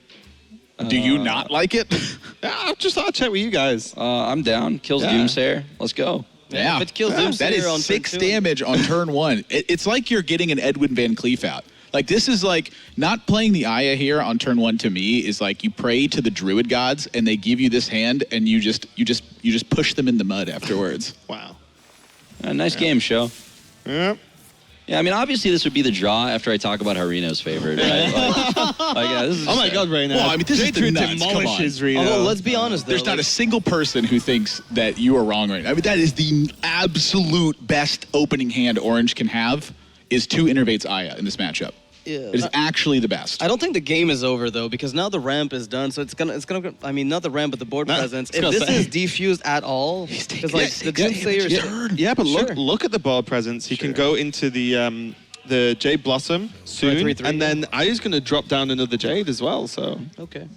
Do you not like it? I just thought I'd check with you guys. I'm down. Kills Doomsayer. Let's go. Yeah. If it kills Doomsayer that is on 6 turn 2. damage on turn 1. It's like you're getting an Edwin Van Cleef out. Like, this is like, not playing the Aya here on turn 1 to me is like you pray to the Druid gods and they give you this hand and you just push them in the mud afterwards. Wow. Nice game, SjoW. Yep. Yeah, I mean, obviously this would be the draw after I talk about how Reno's favored. Right? This is Oh my God, Reno. Well, I mean, this is the Jade nuts. Come on. demolishes Reno. Although, let's be honest, though. There's not a single person who thinks that you are wrong right now. I mean, that is the absolute best opening hand Orange can have is 2 Innervates Aya in this matchup. Yeah. It is actually the best. I don't think the game is over though, because now the ramp is done. So it's gonna. I mean, not the ramp, but the board presence. If this is defused at all, because like the Doomsayer. Yeah, but Sure. look at the board presence. He can go into the Jade Blossom soon, 3/3, and then Aya's going to drop down another Jade as well. So Okay.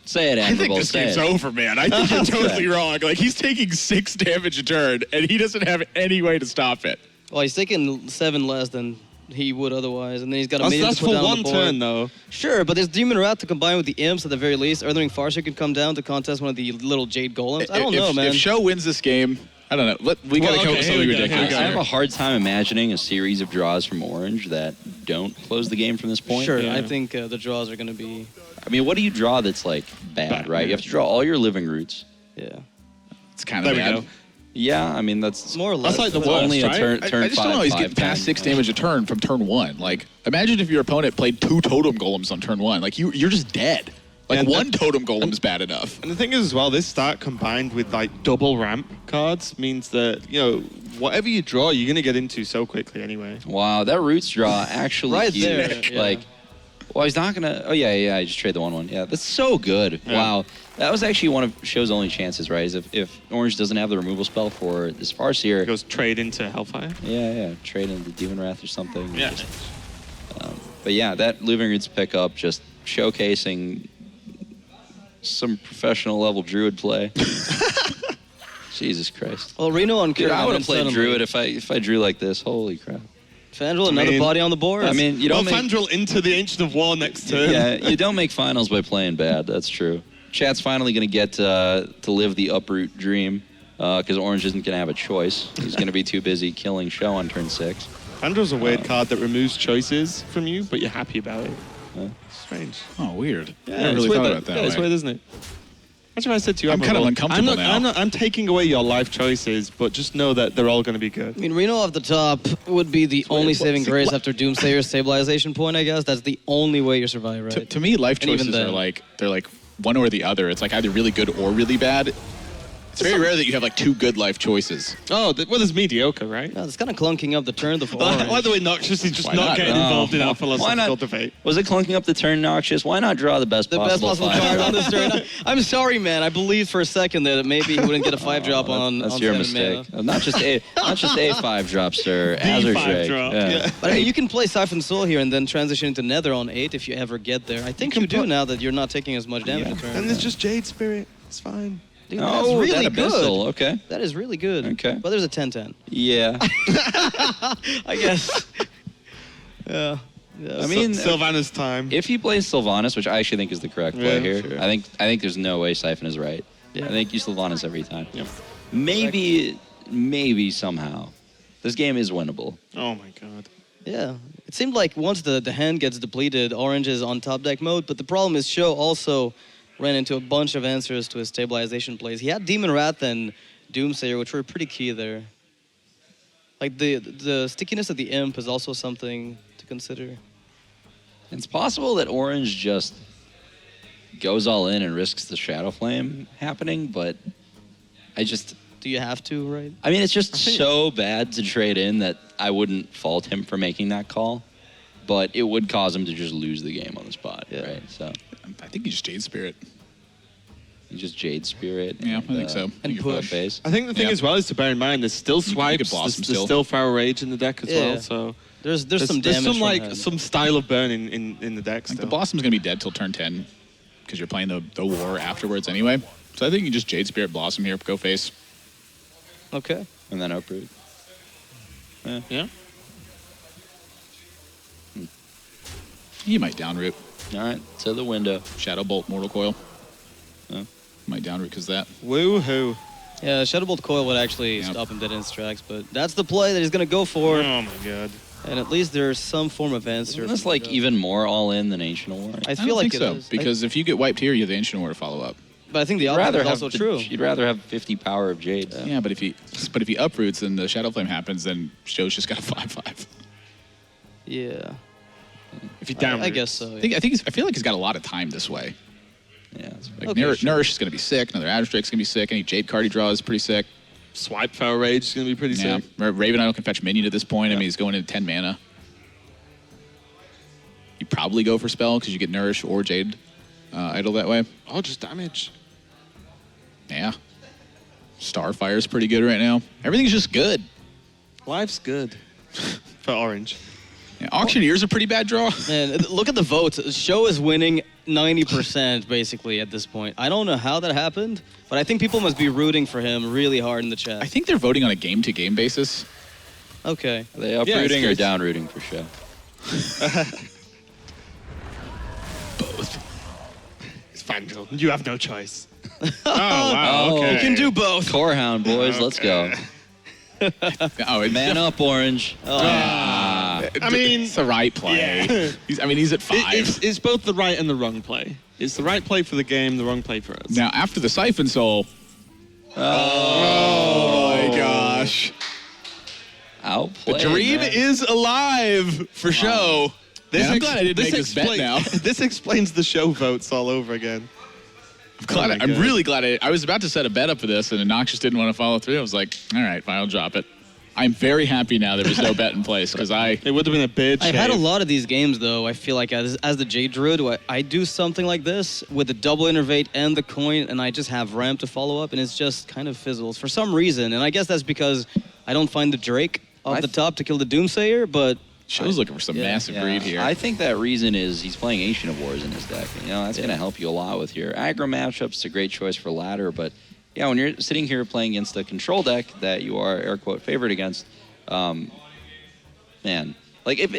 Say it, I think Admirable. this Say game's it. over, man. I think you're totally wrong. Like, he's taking 6 damage a turn, and he doesn't have any way to stop it. Well, he's taking 7 less than he would otherwise, and then he's got a minion that's to put for down on one the board. turn, though. Sure, but there's Demon Rat to combine with the Imps at the very least. Earthring Farseer can come down to contest one of the little Jade Golems. I don't know, man. If SjoW wins this game, I don't know. We got to come up with something ridiculous. I have a hard time imagining a series of draws from Orange that don't close the game from this point. Sure, Yeah. I think the draws are going to be, I mean, what do you draw that's like bad, right? You have to draw all your living roots. yeah. It's kind There of we bad. go. Yeah, I mean that's More or less. like the but- worst. only a right? turn. I Turn just don't know. He's getting past 6 damage a turn from turn 1. Like, imagine if your opponent played 2 Totem Golems on turn 1. Like, you're just dead. Like, And 1 Totem Golem's bad enough. And the thing is as well, this start combined with like double ramp cards means that, whatever you draw, you're going to get into so quickly anyway. Wow, that roots draw actually Right huge. there, yeah. Like, well, he's not gonna. Oh yeah, I just trade the 1/1. Yeah, that's so good. Yeah. Wow, that was actually one of SjoW's only chances, right? Is if Orange doesn't have the removal spell for this Farseer. It goes trade into Hellfire. Yeah, trade into Demon Wrath or something. Yeah. But yeah, that Living Roots pickup just showcasing some professional level Druid play. Jesus Christ. Well, Reno on Dude, Kieran. I would have and played suddenly- Druid if I drew like this. Holy crap. Fandral, another body on the board. I mean, you don't make. Fandral into the Ancient of War next turn. Yeah, you don't make finals by playing bad. That's true. Chat's finally going to get to live the uproot dream because Orange isn't going to have a choice. He's going to be too busy killing SjoW on turn 6. Fandral's a weird card that removes choices from you, but you're happy about it. Yeah. Strange. Oh, weird. Yeah, I never it's really weird thought about that yeah, it's way. weird, isn't it? Imagine if I said to you, I'm kind of Admirable, uncomfortable now. I'm taking away your life choices, but just know that they're all going to be good. I mean, Reno off the top would be the only saving grace what? after Doomsayer's stabilization point, I guess. That's the only way you survive, right? To me, life And even choices then- are like, they're like one or the other. It's like either really good or really bad. It's very rare that you have like 2 good life choices. Oh, there's mediocre, right? Yeah, it's kind of clunking up the turn the By the way, Noxious is just Why not not? getting No. involved in our Why philosophical not? debate. Was it clunking up the turn, Noxious? Why not draw the best The best possible five? card on this turn. I'm sorry, man. I believed for a second that maybe he wouldn't get a 5-drop on. That's on your 7 mana. mistake. Not just a 5-drop, sir. The Azure 5-drop, yeah. But I mean, you can play Siphon Soul here and then transition into Nether on 8 if you ever get there. I think you do now that you're not taking as much damage a turn. And there's just Jade Spirit. It's fine. Dude, Oh, that's really that good. Abyssal. Okay. That is really good. Okay. But there's a 10-10. Yeah. I guess. Yeah. I mean, Sylvanas time. if he plays Sylvanas, which I actually think is the correct play Yeah, here, sure. I think there's no way Siphon is right. Yeah. I think you Sylvanas every time. Yep. Maybe somehow. This game is winnable. Oh my god. Yeah. It seemed like once the hand gets depleted, Orange is on top deck mode, but the problem is SjoW also ran into a bunch of answers to his stabilization plays. He had Demon Wrath and Doomsayer, which were pretty key there. Like the stickiness of the Imp is also something to consider. It's possible that Orange just goes all in and risks the Shadow Flame happening, but Do you have to, right? I mean, it's just so bad to trade in that I wouldn't fault him for making that call, but it would cause him to just lose the game on the spot, Yeah. right? So I think you just Jade Spirit. you just Jade Spirit. Yeah, I think so. I think you're push. fine. Base. I think the thing Yeah. as well is to bear in mind there's still swipes, could Blossom there's still. still Pharaoh Rage in the deck as Yeah. well. So There's some damage. there's some from like hand. some style of burn in the deck Like still. the Blossom's gonna be dead till turn 10 because you're playing the war afterwards anyway. So I think you just Jade Spirit Blossom here, go face. Okay. And then uproot. Yeah. You might downroot. All right, to the window. Shadow Bolt, Mortal Coil. Yeah. Might downroot because that. Woohoo. Yeah, Shadowbolt Coil would actually Yep. stop him dead in his tracks, but that's the play that he's going to go for. Oh my god. And at least there's some form of answer. Isn't this from like SjoW. even more all in than Ancient War? I I feel don't like think it so is. because if you get wiped here, you have the Ancient War to follow up. But I think the opposite is also true. You'd rather have 50 power of Jade. Yeah, but if he uproots and the Shadow Flame happens, then Joe's just got a 5/5. Yeah. If he down, I guess so. I feel like he's got a lot of time this way. Yeah, that's Like Okay, Nourish is going to be sick. Another Adder Strake's going to be sick. Any Jade card he draws is pretty sick. Swipe Feral Rage is going to be pretty Yeah, sick. Raven Idol can fetch minion at this point. I mean, he's going into 10 mana. You probably go for Spell because you get Nourish or Jade Idol that way. Oh, just damage. Yeah. Starfire's pretty good right now. Everything's just good. Life's good for Orange. Yeah, Auctioneer's a pretty bad draw. Man, look at the votes. SjoW is winning 90% basically at this point. I don't know how that happened, but I think people must be rooting for him really hard in the chat. I think they're voting on a game-to-game basis. Okay. Are they uprooting or down rooting for show? Both. It's Fangirl. You have no choice. Oh, wow. Okay. You can do both. Corehound, boys, let's go. Oh, Man up, Orange. I mean, it's the right play. yeah. He's at 5. It's both the right and the wrong play. It's the right play for the game, the wrong play for us. Now, after the Siphon Soul. Oh my gosh. Outplay. The dream is alive for show. I'm glad I didn't make this bet now. This explains the show votes all over again. I'm really glad I was about to set a bet up for this, and Nox just didn't want to follow through. I was like, all right, fine, I'll drop it. I'm very happy now there was no bet in place because It would have been a bid. I've had a lot of these games though. I feel like as the Jade Druid, I do something like this with the double innervate and the coin, and I just have ramp to follow up, and it's just kind of fizzles for some reason. And I guess that's because I don't find the Drake off the top to kill the Doomsayer, but Show's looking for some massive greed here. I think that reason is he's playing Ancient of Wars in his deck. You know, that's going to help you a lot with your aggro matchups. It's a great choice for ladder, but yeah, when you're sitting here playing against a control deck that you are air quote favored against, man, like if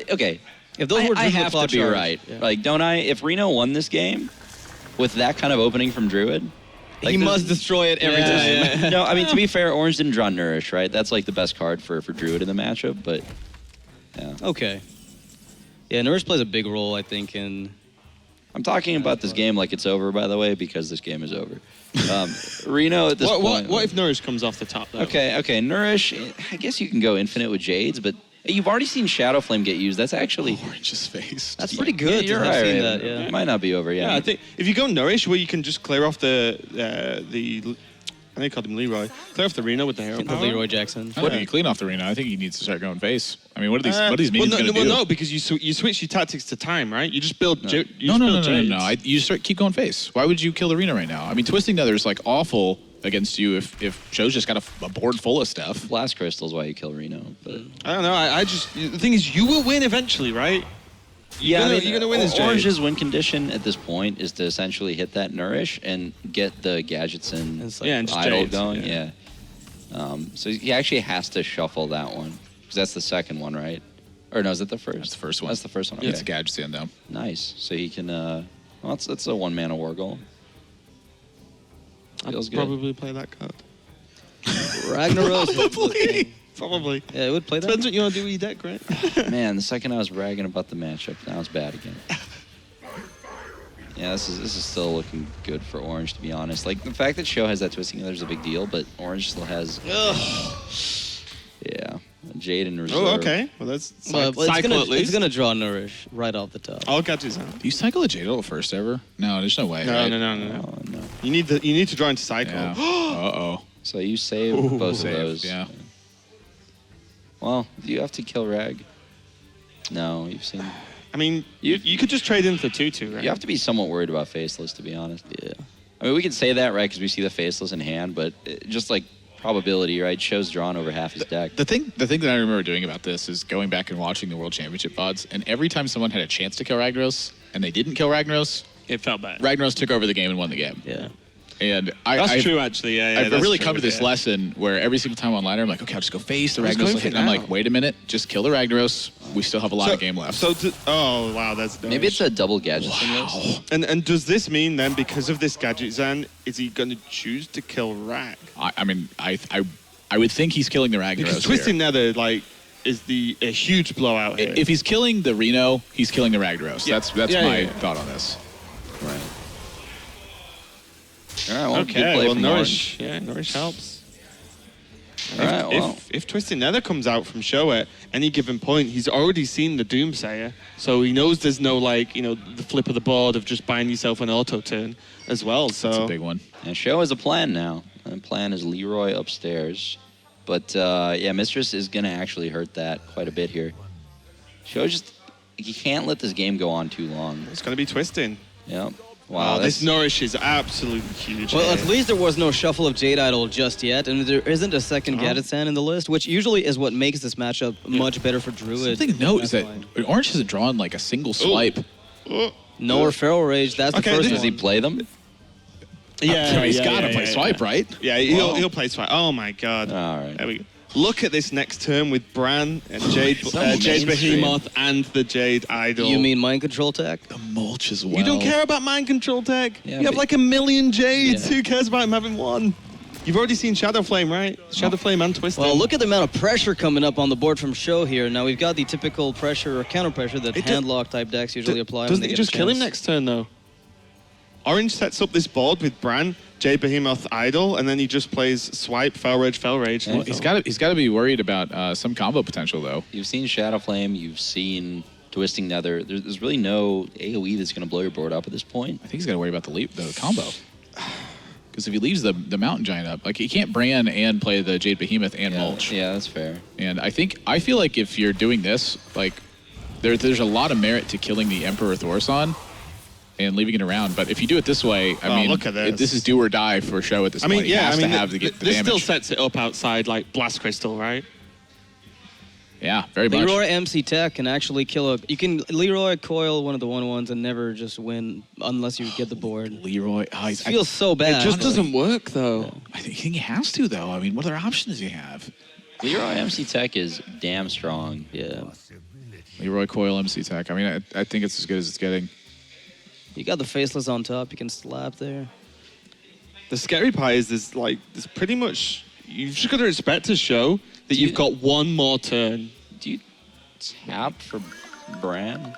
those were I have to be charge, right. yeah. Like, don't I? If Reno won this game with that kind of opening from Druid, like he must destroy it every time. No, I mean, to be fair, Orange didn't draw Nourish, right? That's like the best card for Druid in the matchup, but yeah. Okay. Yeah, Nourish plays a big role, I think, in... I'm talking about this game like it's over, by the way, because this game is over. Reno at this point... What if Nourish comes off the top, though? Okay, Nourish, I guess you can go infinite with Jades, but you've already seen Shadow Flame get used. That's actually... Orange's face. That's pretty good. You're to right. have seen that, yeah. It might not be over, Yeah, I think if you go Nourish, where you can just clear off the I think they called him Leroy. Clear off the Reno with the hero power. Leroy Jackson. What do you clean off the arena? I think he needs to start going face. I mean, what are these minions going to do? No, because you switch your tactics to time, right? You just build. No. You just keep going face. Why would you kill the arena right now? I mean, Twisting Nether is like awful against you if Joe's just got a board full of stuff. Blast Crystal is why you kill Reno, but I don't know. I just the thing is, you will win eventually, right? You're gonna win this. Orange's win condition at this point is to essentially hit that Nourish and get the gadgets and just idle Jades, going. Yeah. So he actually has to shuffle that one because that's the second one, right? Or no, is that the first? That's the first one. That's the first one. Okay. Yeah, it's a gadget stand though. Nice. So he can. Well, that's a 1 mana war goal. Feels I'd good. probably play that card. Ragnaros. Probably. Yeah, it would play that. Depends what you want to do with your deck, right? Man, the second I was bragging about the matchup, now it's bad again. Yeah, this is still looking good for Orange, to be honest. Like, the fact that SjoW has that Twisting Nether is a big deal, but Orange still has... Yeah. Jade in reserve. Oh, okay. Well, that's cycle at least. It's gonna draw Nourish right off the top. All gadgets out. Do you cycle a Jade Idol first ever? No, there's no way. No, right? no. Oh, no. You need to draw into cycle. Yeah. Uh-oh. So you save both of those. Yeah. Well, do you have to kill Rag? No, you've seen... I mean, you could just trade in for 2/2, right? You have to be somewhat worried about Faceless, to be honest. Yeah. I mean, we can say that, right, because we see the Faceless in hand, but just like probability, right, SjoW's drawn over half his deck. The thing that I remember doing about this is going back and watching the World Championship VODs, and every time someone had a chance to kill Ragnaros and they didn't kill Ragnaros, It felt bad. Ragnaros took over the game and won the game. Yeah. And That's true, actually. Yeah, I've that's really true, come to this yeah. lesson where every single time on ladder, I'm like, okay, I'll just go face the Just Ragnaros going will for hit. And I'm now. like, wait a minute, just kill the Ragnaros. We still have a lot of game left. Oh wow, that's Maybe it's a double gadget thing. Wow. And does this mean then, because of this gadget Zan, is he going to choose to kill Rag? I mean, I would think he's killing the Ragnaros Because here. Twisting Nether is a huge blowout here. If he's killing the Reno, he's killing the Ragnaros. Yeah. That's Yeah, my yeah. thought on this. Right. All right, well, good Okay, play well, from Nourish. Yeah, Nourish helps. All right, well. If Twisted Nether comes out from SjoW at any given point, he's already seen the Doomsayer, so he knows there's no the flip of the board of just buying yourself an auto turn as well. So That's a big one. And SjoW has a plan now. And the plan is Leroy upstairs. But, yeah, Mistress is going to actually hurt that quite a bit here. SjoW just... You can't let this game go on too long. It's going to be twisting. Yep. Wow, Wow, this Nourish is absolutely huge. Well, at least there was no shuffle of Jade Idol just yet, and there isn't a second Gadgetsan in the list, which usually is what makes this matchup much better for Druid. Something to note is that Orange hasn't drawn like a single swipe. No or Feral Rage, that's the first Does one. he play them? Yeah, He's got to play swipe, right? Yeah, he'll play swipe. Oh my god. All right. There we go. Look at this next turn with Bran and Jade mainstream. Behemoth and the Jade Idol. You mean Mind Control tech? The mulch as well. You don't care about mind control tech? Yeah, you have but- like 1 million Jades. Yeah. Who cares about him having one? You've already seen Shadow Flame, right? Shadow Flame and Twisted. Well, look at the amount of pressure coming up on the board from SjoW here. Now, we've got the typical pressure or counter pressure that It do- handlock type decks usually apply. when Doesn't they it get just a kill him chance. next turn, though? Orange sets up this board with Bran, Jade Behemoth Idol, and then he just plays Swipe, Fel Rage, Fel Rage. Well, He's got to be worried about some combo potential though. You've seen Shadow Flame. You've seen Twisting Nether. There's really no AoE that's going to blow your board up at this point. I think he's got to worry about the combo. Because if he leaves the Mountain Giant up, like he can't Bran and play the Jade Behemoth and mulch. Yeah, that's fair. And I feel like if you're doing this, like there's a lot of merit to killing the Emperor Thorson and leaving it around. But if you do it this way, I mean, look at this. This is do or die for SjoW at this point. He has to have the this damage. still sets it up outside like Blast Crystal, right? Yeah, very much. Leroy MC Tech can actually kill a... You can Leroy coil one of the 1/1s and never just win unless you get the board. Leroy, It feels so bad. It just doesn't work, though. I think he has to though. I mean, what other options does he have? Leroy MC Tech is damn strong. Yeah. Leroy Coil MC Tech. I mean, I think it's as good as it's getting. You got the Faceless on top. You can slap there. The scary part is there's pretty much... You've just got to respect to SjoW that you've got one more turn. Do you tap for Bran?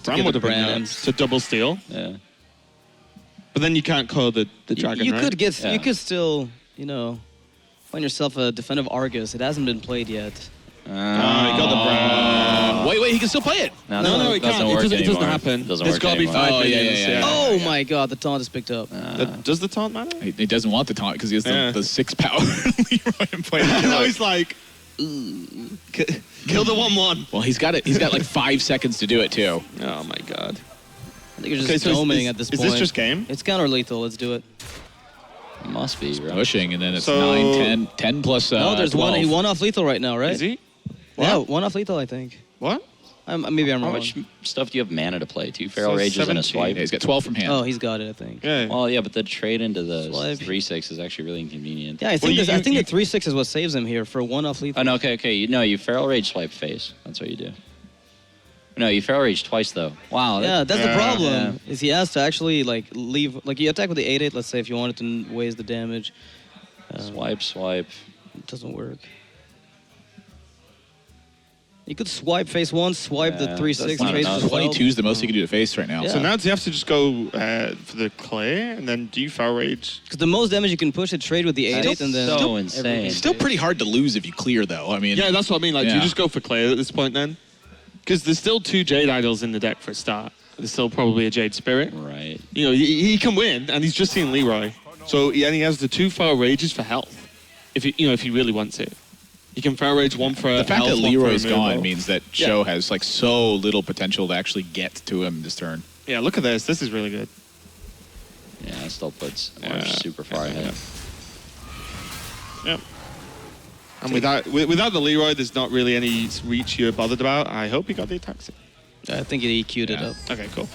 Bran get would the have been Bran. nuts to double steal. Yeah. But then you can't call the dragon, You right? could get... Yeah. You could still, find yourself a Defensive Argus. It hasn't been played yet. you got the Bran. Wait, he can still play it. No, it it doesn't can't. work It doesn't anymore. happen. It doesn't There's work got to be anymore. 5 Oh, yeah, minions. yeah. Oh my god, the taunt is picked up. Does the taunt matter? He doesn't want the taunt because he has Yeah. the 6 power Leroy and play the Now killer. he's like, kill the 1/1. Well, he's got like 5 seconds to do it too. Oh my god. I think you're Okay, just so doming at this is point. this just game? It's counter lethal. Let's do it. Must be, right? Pushing, and then it's So- 9, 10, 10 plus. No, there's 12. one. He won off lethal right now, right? Is he? Yeah, What? one off lethal, I think. What? Maybe I'm How wrong. much stuff do you have mana to play? 2 Feral So Rages and a 17. swipe? Yeah, he's got 12 from hand. Oh, he's got it, I think. Yeah. Well, yeah, but the trade into the Swipe. 3/6 is actually really inconvenient. Yeah, I think, Well, I think you- the 3/6 is what saves him here for one off lethal. Oh, no, okay. You Feral Rage swipe face. That's what you do. No, you Feral Rage twice, though. Wow. Yeah, that's the Yeah. problem. Is he has to actually leave. You attack with the 8/8. Let's say if you wanted to waste the damage, Swipe. it doesn't work. You could swipe face 1, swipe the Yeah, 3/6 that's not face enough. as well. 22 is the most he can do to face right now. Yeah. So now do you have to just go for the clear and then do you Fel Rage? Because the most damage you can push it trade with the 8/8 and then so insane. everything. Still pretty hard to lose if you clear, though. I mean, Yeah, that's what I mean. Like, do Yeah. you just go for clear at this point then? Because there's still 2 Jade Idols in the deck for a start. There's still probably a Jade Spirit. Right. You know, he can win, and he's just seen Leroy. So, and he has the 2 Fel Rages for health. If he really wants it. He can Fel Rage 1 for the fact health, that 1 for Leroy's removal. gone means that Yeah. SjoW has like so little potential to actually get to him this turn. Yeah, look at this. This is really good. Yeah, it still puts Yeah. Orange super far ahead. Yep. And without the Leroy, there's not really any reach you're bothered about. I hope he got the attacks. I think it EQ'd it Yeah. up. Okay, cool.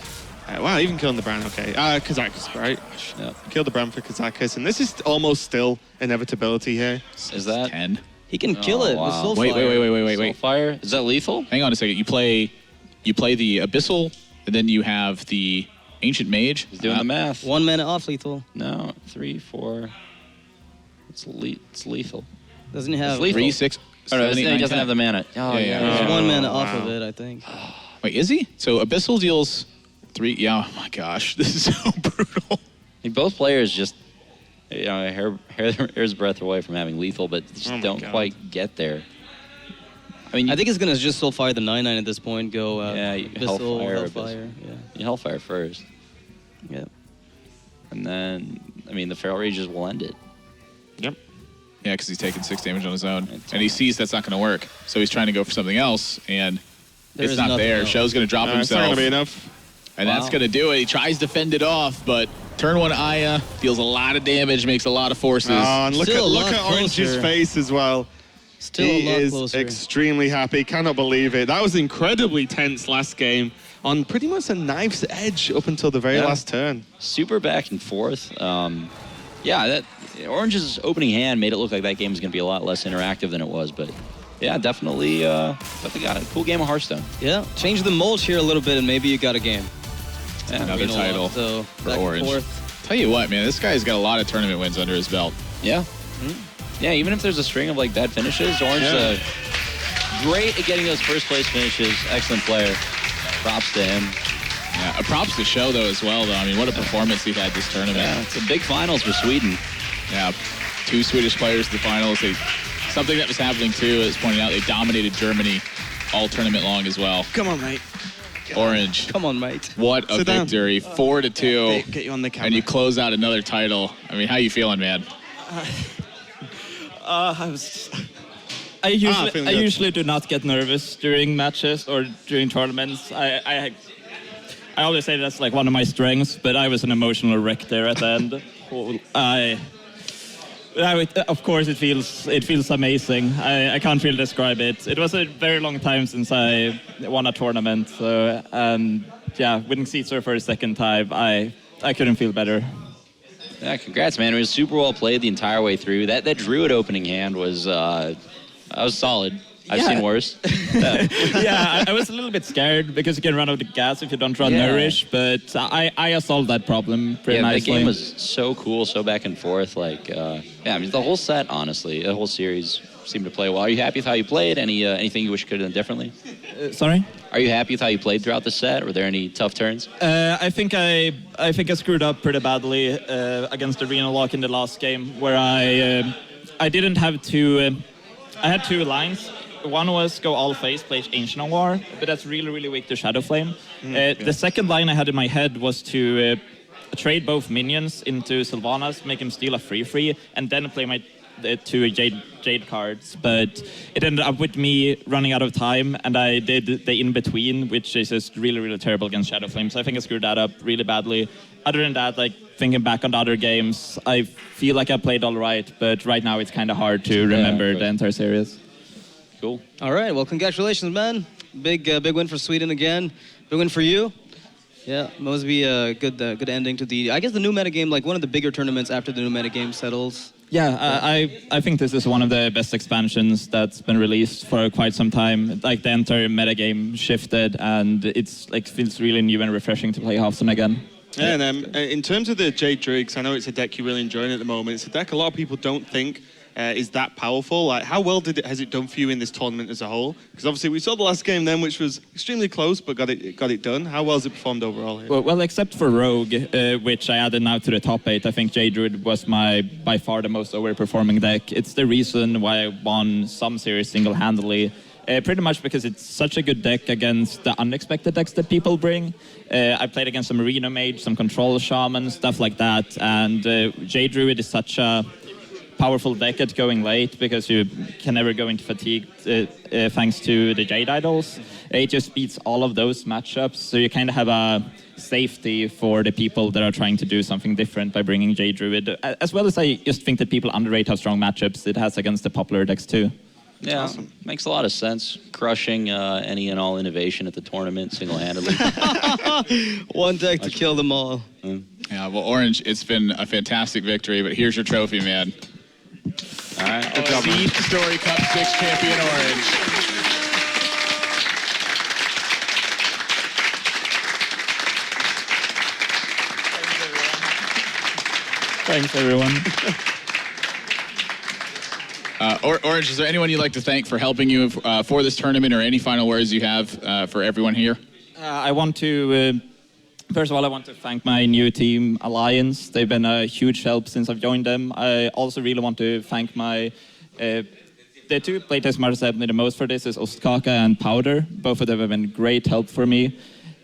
Wow, even killing the Bran, okay. Kazakus, right? Yep. Killed the Bran for Kazakus, and this is almost still inevitability here. Is that 10. He can kill it with wow. Soulfire. Wait. Soulfire? Is that lethal? Hang on a second. You play the Abyssal, and then you have the Ancient Mage. He's doing the math. 1 mana off lethal. No, 3, 4. It's lethal. Doesn't he have? It's lethal. 3, 6, Oh, no, 7, 8, he 9, doesn't 10. have the mana. Oh, Yeah, yeah. yeah. There's 1 mana off wow. of it, I think. Wait, is he? So Abyssal deals 3. Yeah, oh my gosh. This is so brutal. think both players just, hair's breadth away from having lethal, but just don't quite get there. I mean, I think it's gonna just Soulfire the 9/9 at this point. Go Abyssal, Hellfire. You Hellfire first. Yeah. And then, I mean, the Feral Rages will end it. Yep. Yeah, because he's taking 6 damage on his own, and he sees that's not going to work, so he's trying to go for something else, and it's not there. Else. SjoW's going to drop himself. It's not going to be enough. And that's going to do it. He tries to fend it off, but turn 1 Aya deals a lot of damage, makes a lot of forces. And look at Orange's face as well. Still he a lot is closer. extremely happy. Cannot believe it. That was incredibly tense last game on pretty much a knife's edge up until the very last turn. Super back and forth. That Orange's opening hand made it look like that game was going to be a lot less interactive than it was, but yeah, definitely got a cool game of Hearthstone. Yeah, change the mold here a little bit, and maybe you got a game. Yeah, another title So for Orange. Tell you what, man, this guy's got a lot of tournament wins under his belt. Yeah. Yeah, even if there's a string of like bad finishes, Orange great at getting those first place finishes. Excellent player. Props to him. Yeah, props to SjoW though as well. Though I mean, what a performance he had this tournament. Yeah, it's a big finals for Sweden. Yeah, 2 Swedish players in the finals. Something that was happening too, as pointed out, they dominated Germany all tournament long as well. Come on, mate. Orange. Come on, mate. What a victory. 4-2. Get you on the camera. And you close out another title. I mean, how you feeling, man? I usually do not get nervous during matches or during tournaments. I always say that's like one of my strengths, but I was an emotional wreck there at the end. Of course, it feels amazing. I can't really describe it. It was a very long time since I won a tournament, winning SeatStory for a second time, I couldn't feel better. Yeah, congrats, man. It was super well played the entire way through. That Druid opening hand was solid. I've seen worse. Yeah, I was a little bit scared because you can run out of gas if you don't run Nourish, but I solved that problem pretty nicely. The game was so cool, so back and forth. I mean, the whole set, honestly, the whole series seemed to play well. Are you happy with how you played? Anything you wish you could have done differently? Sorry? Are you happy with how you played throughout the set? Were there any tough turns? I think I screwed up pretty badly against Arena Lock in the last game, where I didn't have to. I had 2 lines. One was go all face, play Ancient of War, but that's really, really weak to Shadow Flame. The second line I had in my head was to trade both minions into Sylvanas, make him steal a free, and then play my 2 Jade cards. But it ended up with me running out of time, and I did the in-between, which is just really, really terrible against Shadow Flame. So I think I screwed that up really badly. Other than that, thinking back on the other games, I feel like I played all right, but right now it's kind of hard to remember the entire series. Cool. All right. Well, congratulations, man. Big win for Sweden again. Big win for you. Yeah, must be a good ending to I guess the new metagame, like one of the bigger tournaments after the new metagame settles. Yeah, I think this is one of the best expansions that's been released for quite some time. Like the entire metagame shifted, and it's feels really new and refreshing to play Hearthstone again. Yeah, and in terms of the Jade Druids, I know it's a deck you're really enjoying at the moment. It's a deck a lot of people don't think is that powerful. Like, how well has it done for you in this tournament as a whole? Because obviously we saw the last game then, which was extremely close, but got it done. How well has it performed overall here? Well, except for Rogue, which I added now to the top 8, I think Jade Druid was by far the most overperforming deck. It's the reason why I won some series single-handedly. Pretty much because it's such a good deck against the unexpected decks that people bring. I played against some Arena Mage, some Control Shaman, stuff like that. And Jade Druid is such a powerful deck at going late because you can never go into fatigue thanks to the Jade Idols. It just beats all of those matchups. So you kind of have a safety for the people that are trying to do something different by bringing Jade Druid. As well as I just think that people underrate how strong matchups it has against the popular decks too. Yeah, awesome. Makes a lot of sense. Crushing any and all innovation at the tournament single-handedly. One deck to kill them all. Yeah, well, Orange, it's been a fantastic victory, but here's your trophy, man. All right, good job, man. SeatStory Cup 6 champion Orange. Thanks, everyone. Orange, is there anyone you'd like to thank for helping you for this tournament, or any final words you have for everyone here? I want to First of all, I want to thank my new team, Alliance. They've been a huge help since I've joined them. I also really want to thank my the two playtest masters that helped me the most for this is Ostkaka and Powder. Both of them have been great help for me.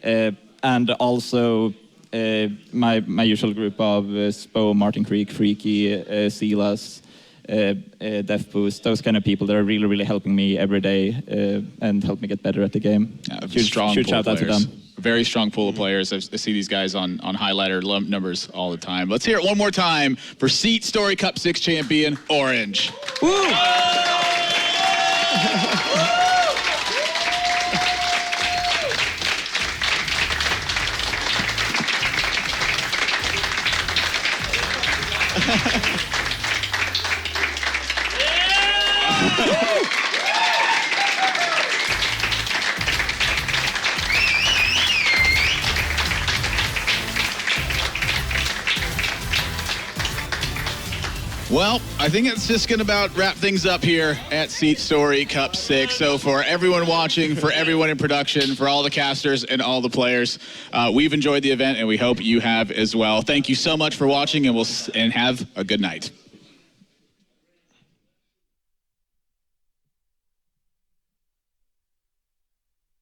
And also my usual group of Spo, Martin Creek, Freaky, Silas, Death Boost, those kind of people that are really, really helping me every day and help me get better at the game. Huge shout out to them. Very strong pool of players. I see these guys on highlighter numbers all the time. Let's hear it one more time for SeatStory Cup 6 champion, Orange. Woo! Well, I think it's just going to about wrap things up here at SeatStory Cup 6. So for everyone watching, for everyone in production, for all the casters and all the players, we've enjoyed the event and we hope you have as well. Thank you so much for watching and have a good night.